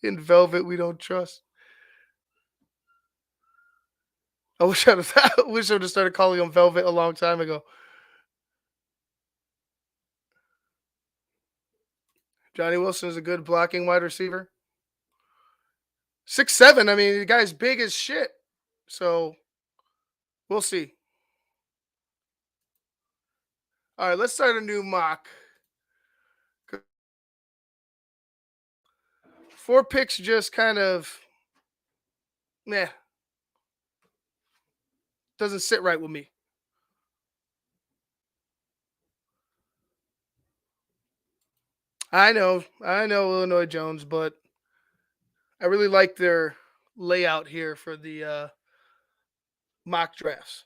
In Velvet, we don't trust. I wish I would have started calling him Velvet a long time ago. Johnny Wilson is a good blocking wide receiver. 6'7". I mean, the guy's big as shit. So we'll see. All right, let's start a new mock. 4 picks just kind of, doesn't sit right with me. I know Illinois Jones, but I really like their layout here for the mock drafts.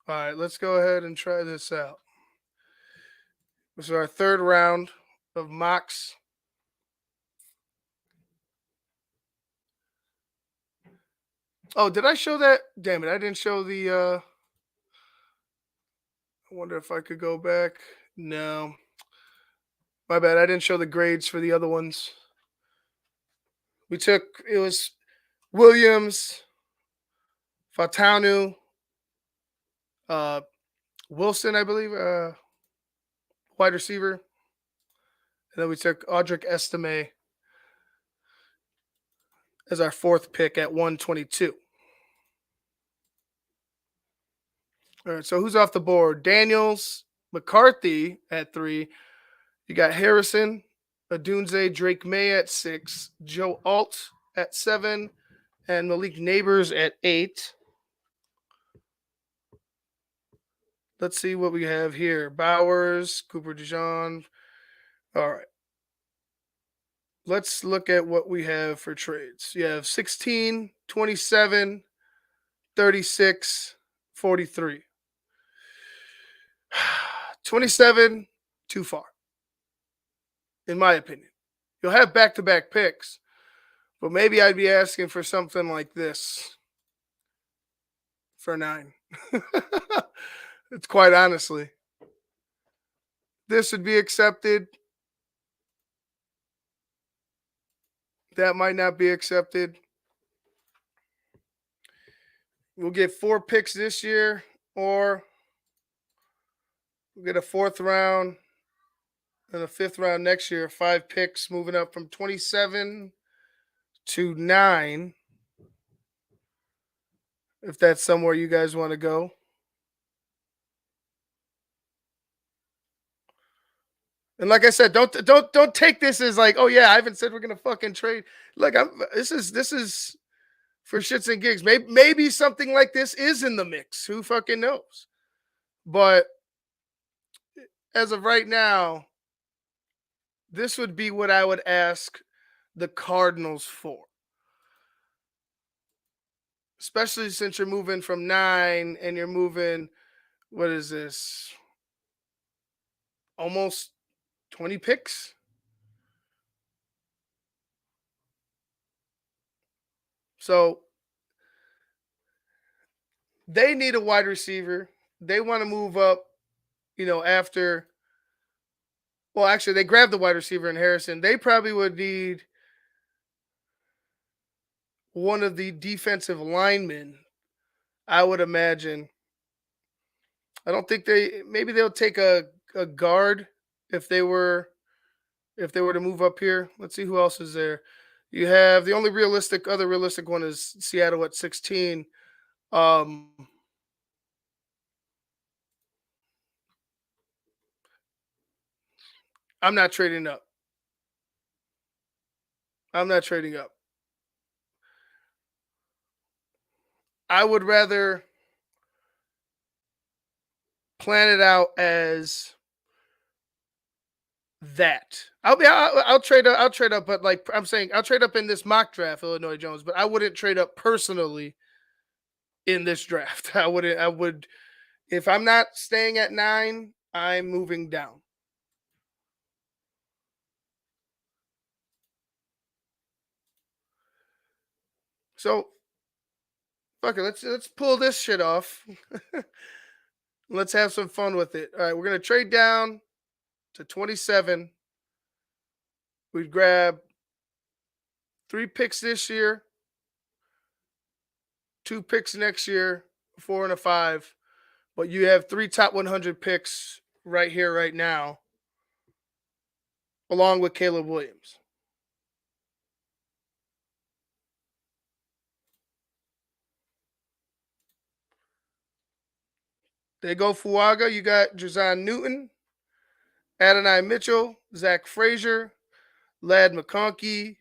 All right, let's go ahead and try this out. This is our third round of mocks. Oh, did I show that? Damn it, I didn't show the I wonder if I could go back. No. My bad. I didn't show the grades for the other ones. It was Williams, Fatanu, Wilson, I believe, wide receiver. And then we took Audric Estime as our 4th pick at 122. All right, so who's off the board? Daniels, McCarthy at 3. You got Harrison, Adunze, Drake May at 6, Joe Alt at 7, and Malik Neighbors at 8. Let's see what we have here. Bowers, Cooper DeJean. All right. Let's look at what we have for trades. You have 16, 27, 36, 43. 27, too far, in my opinion. You'll have back-to-back picks, but maybe I'd be asking for something like this for 9. It's quite honestly. This would be accepted. That might not be accepted. We'll get 4 picks this year, or we'll get a 4th round and a 5th round next year. 5 picks moving up from 27 to 9. If that's somewhere you guys want to go. And like I said, don't take this as like, oh yeah, Ivan said we're gonna fucking trade. Look, this is for shits and gigs. Maybe something like this is in the mix. Who fucking knows? But as of right now, this would be what I would ask the Cardinals for. Especially since you're moving from 9 and you're moving, what is this? Almost 20 picks. So they need a wide receiver. They want to move up, after. Well, actually, they grabbed the wide receiver in Harrison. They probably would need one of the defensive linemen, I would imagine. I don't think maybe they'll take a guard if they were to move up here. Let's see who else is there. You have the only other realistic one is Seattle at 16. I'm not trading up. I'm not trading up. I would rather plan it out as that. I'll trade up. I'll trade up, but like I'm saying, I'll trade up in this mock draft, Illinois Jones. But I wouldn't trade up personally in this draft. I would, if I'm not staying at 9, I'm moving down. So, fuck it. Let's pull this shit off. Let's have some fun with it. All right, we're gonna trade down to 27. We'd grab 3 picks this year, 2 picks next year, 4 and a 5. But you have 3 top 100 picks right here, right now, along with Caleb Williams. They go Fuaga. You got Jazan Newton, Adonai Mitchell, Zach Frazier, Lad McConkey. You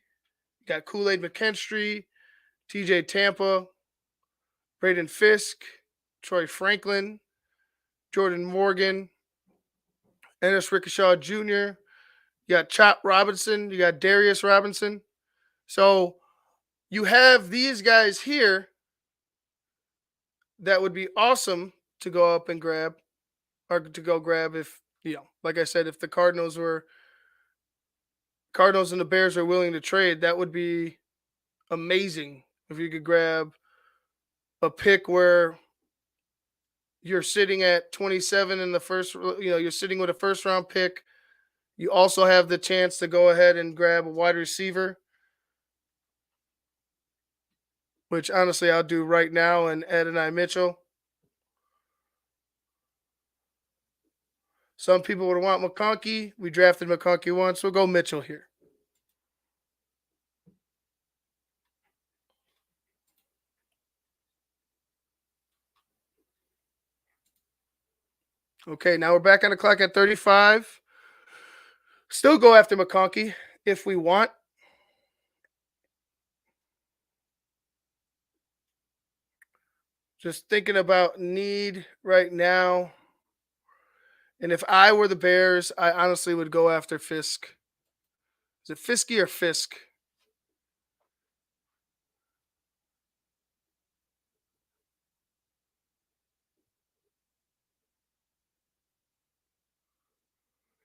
got Kool-Aid McKinstry, TJ Tampa, Braden Fisk, Troy Franklin, Jordan Morgan, Ennis Rickershaw Jr., you got Chop Robinson, you got Darius Robinson. So you have these guys here that would be awesome to go up and grab, or to go grab if, like I said, if the Cardinals and the Bears are willing to trade, that would be amazing if you could grab a pick where you're sitting at 27 in the first, you're sitting with a first round pick. You also have the chance to go ahead and grab a wide receiver, which honestly I'll do right now, and Adonai Mitchell. Some people would want McConkey. We drafted McConkey once. We'll go Mitchell here. Okay, now we're back on the clock at 35. Still go after McConkey if we want. Just thinking about need right now. And if I were the Bears, I honestly would go after Fisk. Is it Fisky or Fisk?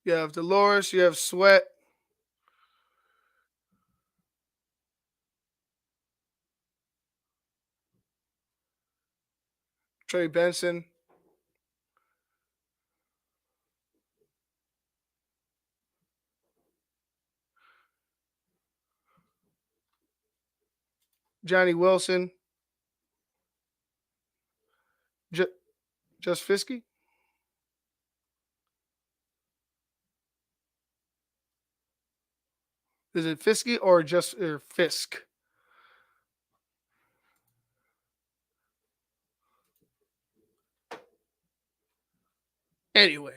You have Dolores, you have Sweat. Trey Benson. Johnny Wilson. Just Fisky? Is it Fisky or just Fisk? Anyway,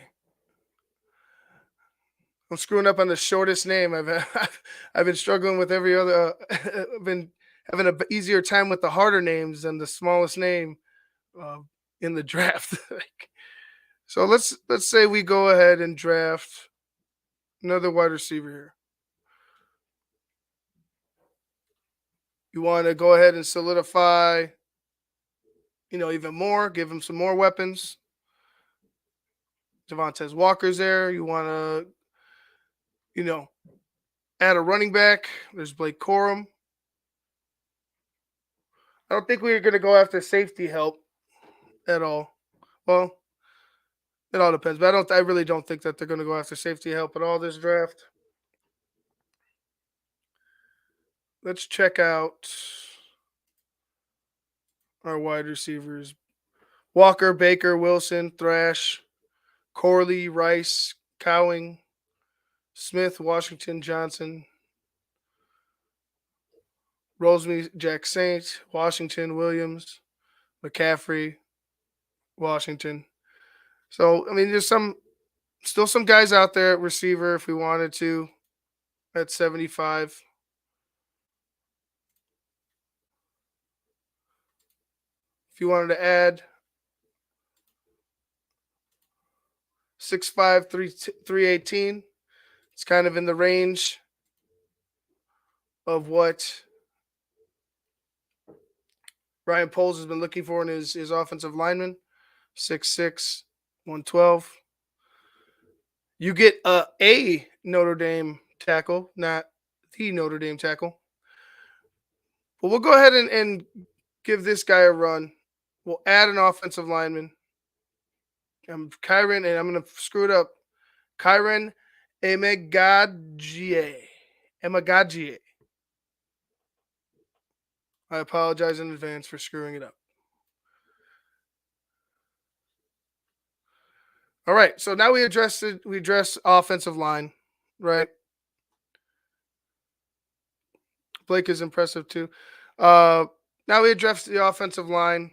I'm screwing up on the shortest name. I've been struggling with every other. I've been having an easier time with the harder names than the smallest name in the draft. So let's say we go ahead and draft another wide receiver here. You want to go ahead and solidify, even more, give him some more weapons. Devontae Walker's there. You want to, add a running back. There's Blake Corum. I don't think we're going to go after safety help at all. Well, it all depends, but I really don't think that they're going to go after safety help at all this draft. Let's check out our wide receivers. Walker, Baker, Wilson, Thrash, Corley, Rice, Cowing, Smith, Washington, Johnson, Rosemary, Jack Saint, Washington, Williams, McCaffrey, Washington. So, there's still some guys out there at receiver if we wanted to at 75. If you wanted to add 6'5", 318, it's kind of in the range of what Ryan Poles has been looking for in his offensive lineman, 6'6", 112. You get a Notre Dame tackle, not the Notre Dame tackle. But we'll go ahead and give this guy a run. We'll add an offensive lineman. Kyron, and I'm going to screw it up. Kyron Emagagie. I apologize in advance for screwing it up. All right. So now we address offensive line, right? Blake is impressive too. Now we address the offensive line.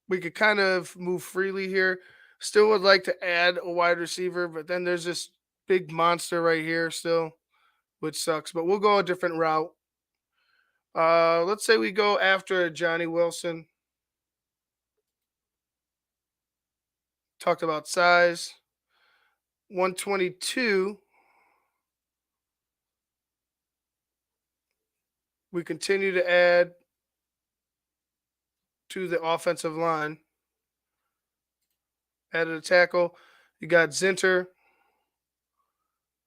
We could kind of move freely here. Still would like to add a wide receiver, but then there's this big monster right here still, which sucks. But we'll go a different route. Let's say we go after Johnny Wilson. Talked about size. 122. We continue to add to the offensive line. Added a tackle. You got Zinter.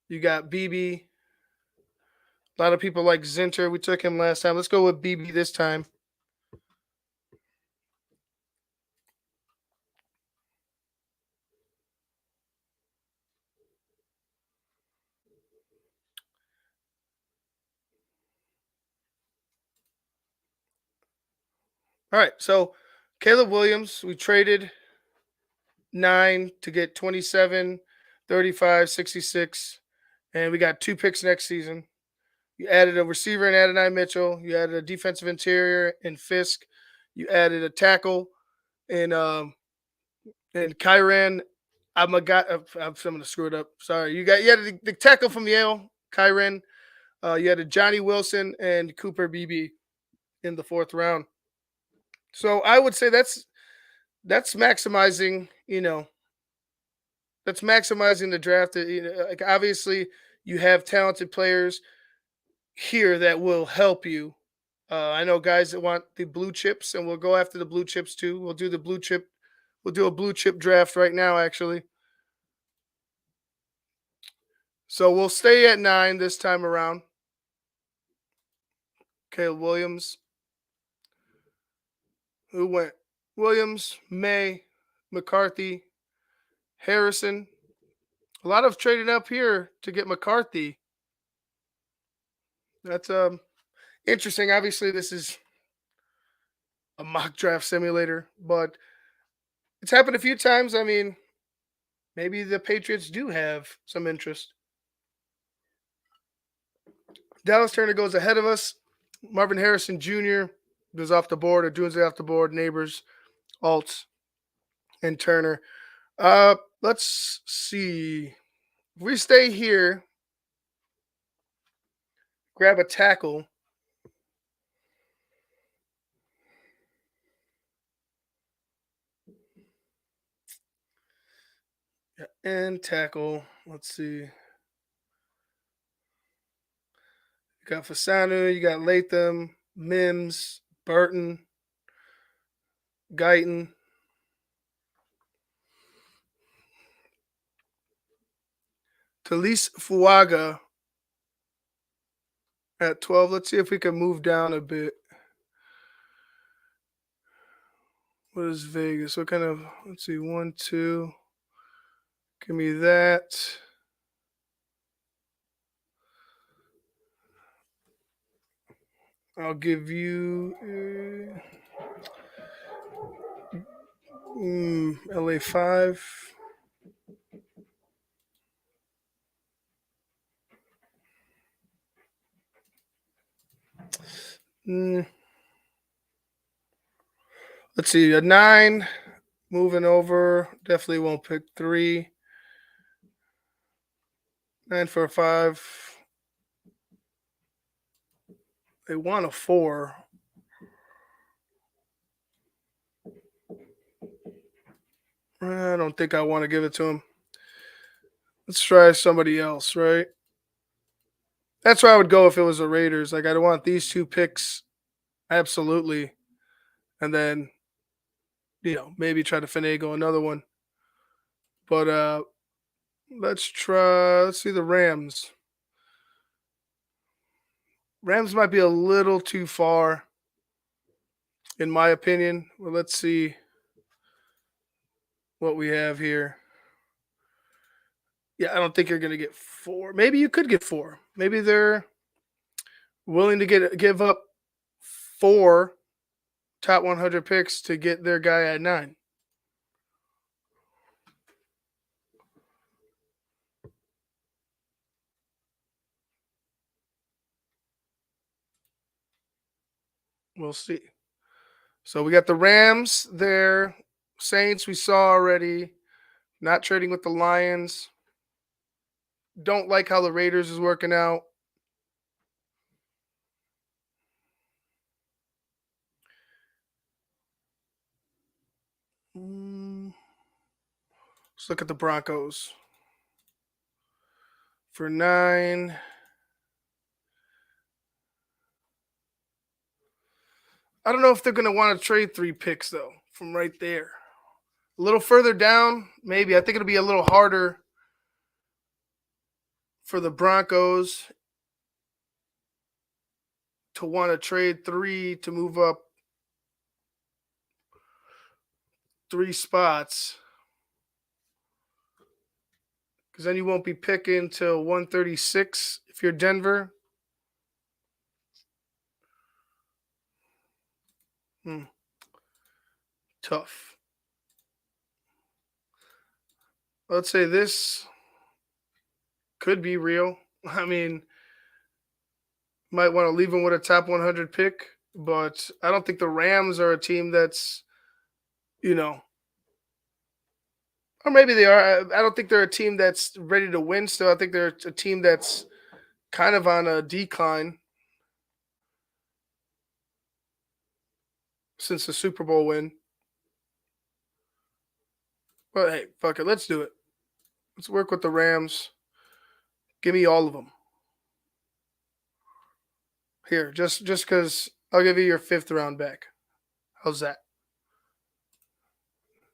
You got BB. A lot of people like Zinter. We took him last time. Let's go with BB this time. All right. So Caleb Williams, we traded 9 to get 27, 35, 66. And we got 2 picks next season. You added a receiver in Adonai Mitchell. You added a defensive interior in Fisk. You added a tackle in Kyran. I'm going to screw it up. Sorry. You had the tackle from Yale, Kyran. You had a Johnny Wilson and Cooper BB in the 4th round. So I would say that's maximizing, that's maximizing the draft. Like obviously you have talented players here that will help you. I know guys that want the blue chips, and we'll go after the blue chips too. We'll do the blue chip. We'll do a blue chip draft right now, actually. So we'll stay at 9 this time around. Caleb Williams. Who went? Williams, May, McCarthy, Harrison. A lot of trading up here to get McCarthy. That's interesting. Obviously, this is a mock draft simulator, but it's happened a few times. I mean, maybe the Patriots do have some interest. Dallas Turner goes ahead of us. Marvin Harrison Jr. goes off the board, or Dunze off the board. Neighbors, Alt, and Turner. Let's see. If we stay here, grab a tackle. Yeah, and tackle. Let's see. You got Fasanu, you got Latham, Mims, Burton, Guyton. Talise Fuaga at 12. Let's see if we can move down a bit. What is Vegas? What kind of, let's see, 1, 2. Give me that. I'll give you LA 5. Let's see, a 9. Moving over. Definitely won't pick 3. 9 for a 5. They want a 4. I don't think I want to give it to him. Let's try somebody else, right? That's where I would go if it was the Raiders. Like, I don't want these 2 picks. Absolutely. And then, maybe try to finagle another one. But let's see the Rams. Rams might be a little too far, in my opinion. Well, let's see what we have here. Yeah, I don't think you're going to get 4. Maybe you could get 4. Maybe they're willing to give up 4 top 100 picks to get their guy at 9. We'll see. So we got the Rams there. Saints we saw already. Not trading with the Lions. Don't like how the Raiders is working out. Let's look at the Broncos. For 9. I don't know if they're going to want to trade 3 picks, though, from right there. A little further down, maybe. I think it'll be a little harder for the Broncos to want to trade 3 to move up 3 spots. Because then you won't be picking till 136 if you're Denver. Tough. Let's say this could be real. I mean, might want to leave him with a top 100 pick, but I don't think the Rams are a team that's, or maybe they are. I don't think they're a team that's ready to win still. I think they're a team that's kind of on a decline since the Super Bowl win. But hey, fuck it. Let's do it. Let's work with the Rams. Give me all of them. Here, just because I'll give you your 5th round back. How's that?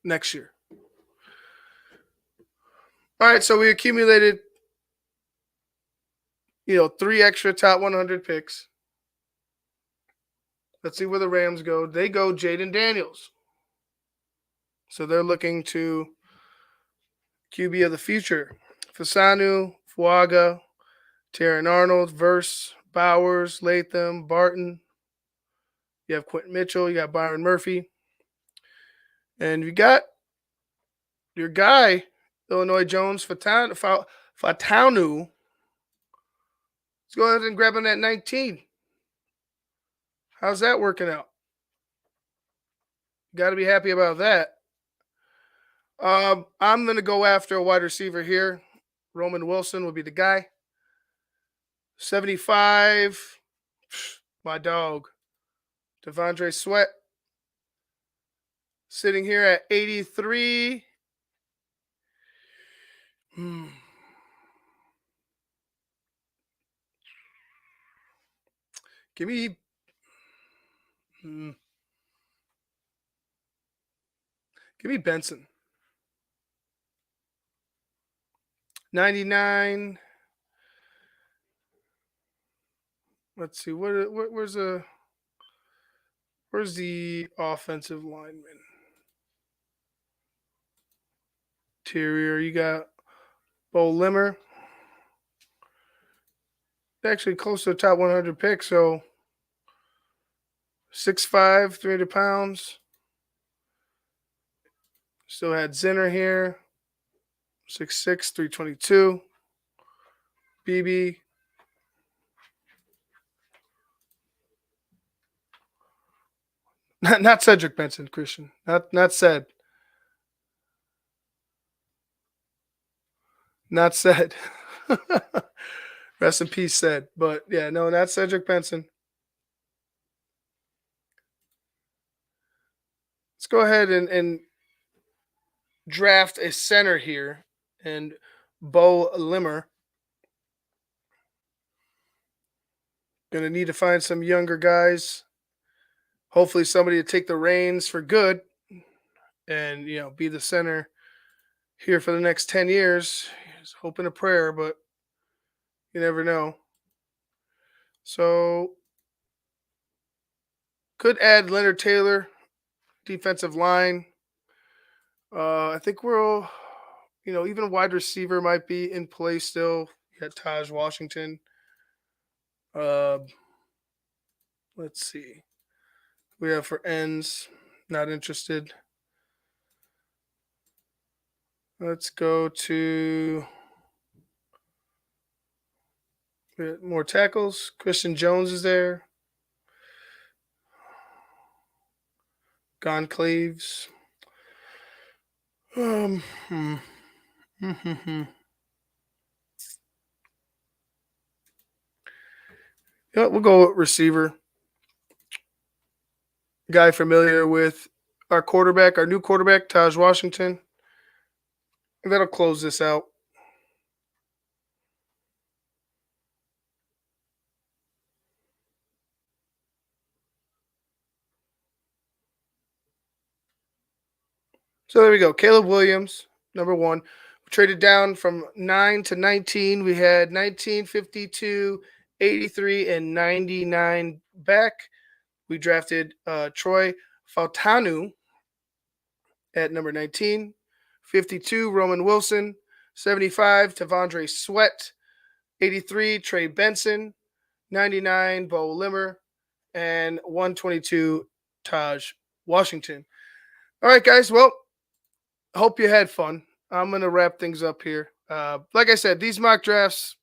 Next year. All right, so we accumulated, 3 extra top 100 picks. Let's see where the Rams go. They go Jaden Daniels. So they're looking to QB of the future. Fasanu, Fuaga, Taron Arnold, Verse, Bowers, Latham, Barton. You have Quentin Mitchell. You got Byron Murphy. And you got your guy, Illinois Jones, Fatanu. Let's go ahead and grab him at 19. How's that working out? Got to be happy about that. I'm going to go after a wide receiver here. Roman Wilson would be the guy. 75, my dog. Devondre Sweat. Sitting here at 83. Give me Benson. 99. Let's see. Where's the offensive lineman? Interior. You got Bo Limmer. Actually close to the top 100 pick, so 6'5", 300 pounds. Still had Zinner here. 6'6", 322. BB. Not Cedric Benson, Christian. Not said. Not said. Rest in peace, said. But yeah, no, not Cedric Benson. Let's go ahead and draft a center here. And Bo Limmer. Gonna need to find some younger guys. Hopefully somebody to take the reins for good and, be the center here for the next 10 years. Just hoping a prayer, but you never know. So could add Leonard Taylor, defensive line. I think we'll, even wide receiver might be in play still. You got Taj Washington. Let's see. We have for ends, not interested. Let's go to more tackles. Christian Jones is there. Conclaves. Hmm. Yeah, we'll go with receiver. Guy familiar with our quarterback, our new quarterback, Taj Washington. And that'll close this out. So there we go. Caleb Williams, number one. We traded down from 9 to 19. We had 19, 52, 83, and 99 back. We drafted Troy Fautanu at number 19, 52, Roman Wilson, 75, Tavondre Sweat, 83, Trey Benson, 99, Bo Limmer, and 122, Taj Washington. All right, guys. Well, hope you had fun. I'm going to wrap things up here. Like I said, these mock drafts,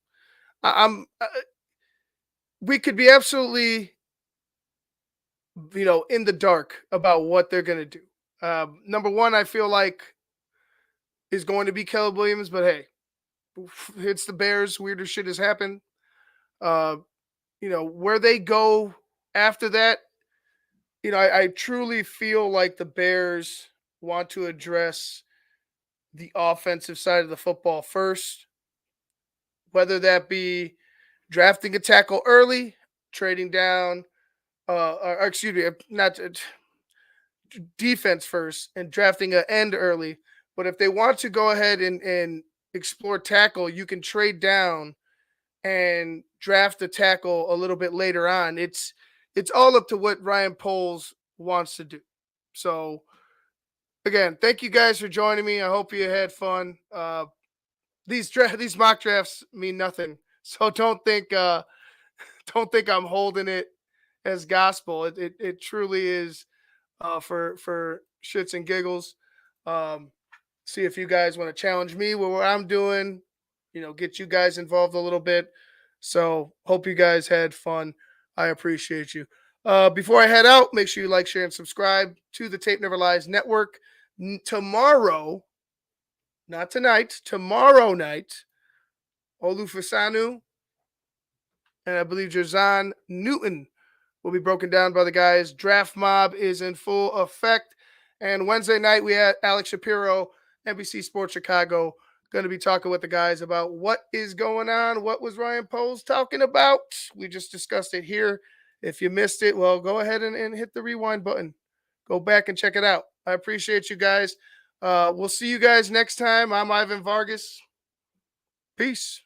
we could be absolutely, in the dark about what they're going to do. Number one, I feel like is going to be Caleb Williams, but hey, it's the Bears. Weirder shit has happened. Where they go after that, I truly feel like the Bears want to address the offensive side of the football first, whether that be drafting a tackle early, trading down, or excuse me, not defense first, and drafting an end early. But if they want to go ahead and explore tackle, you can trade down and draft the tackle a little bit later on. It's all up to what Ryan Poles wants to do. So again, thank you guys for joining me. I hope you had fun. These mock drafts mean nothing, so don't think I'm holding it as gospel. It truly is for shits and giggles. See if you guys want to challenge me with what I'm doing. Get you guys involved a little bit. So hope you guys had fun. I appreciate you. Before I head out, make sure you like, share, and subscribe to the Tape Never Lies Network. Tomorrow, not tonight, tomorrow night, Olufasanu and I believe Jazan Newton will be broken down by the guys. Draft Mob is in full effect. And Wednesday night, we had Alex Shapiro, NBC Sports Chicago, going to be talking with the guys about what is going on. What was Ryan Poles talking about? We just discussed it here. If you missed it, well, go ahead and hit the rewind button. Go back and check it out. I appreciate you guys. We'll see you guys next time. I'm Ivan Vargas. Peace.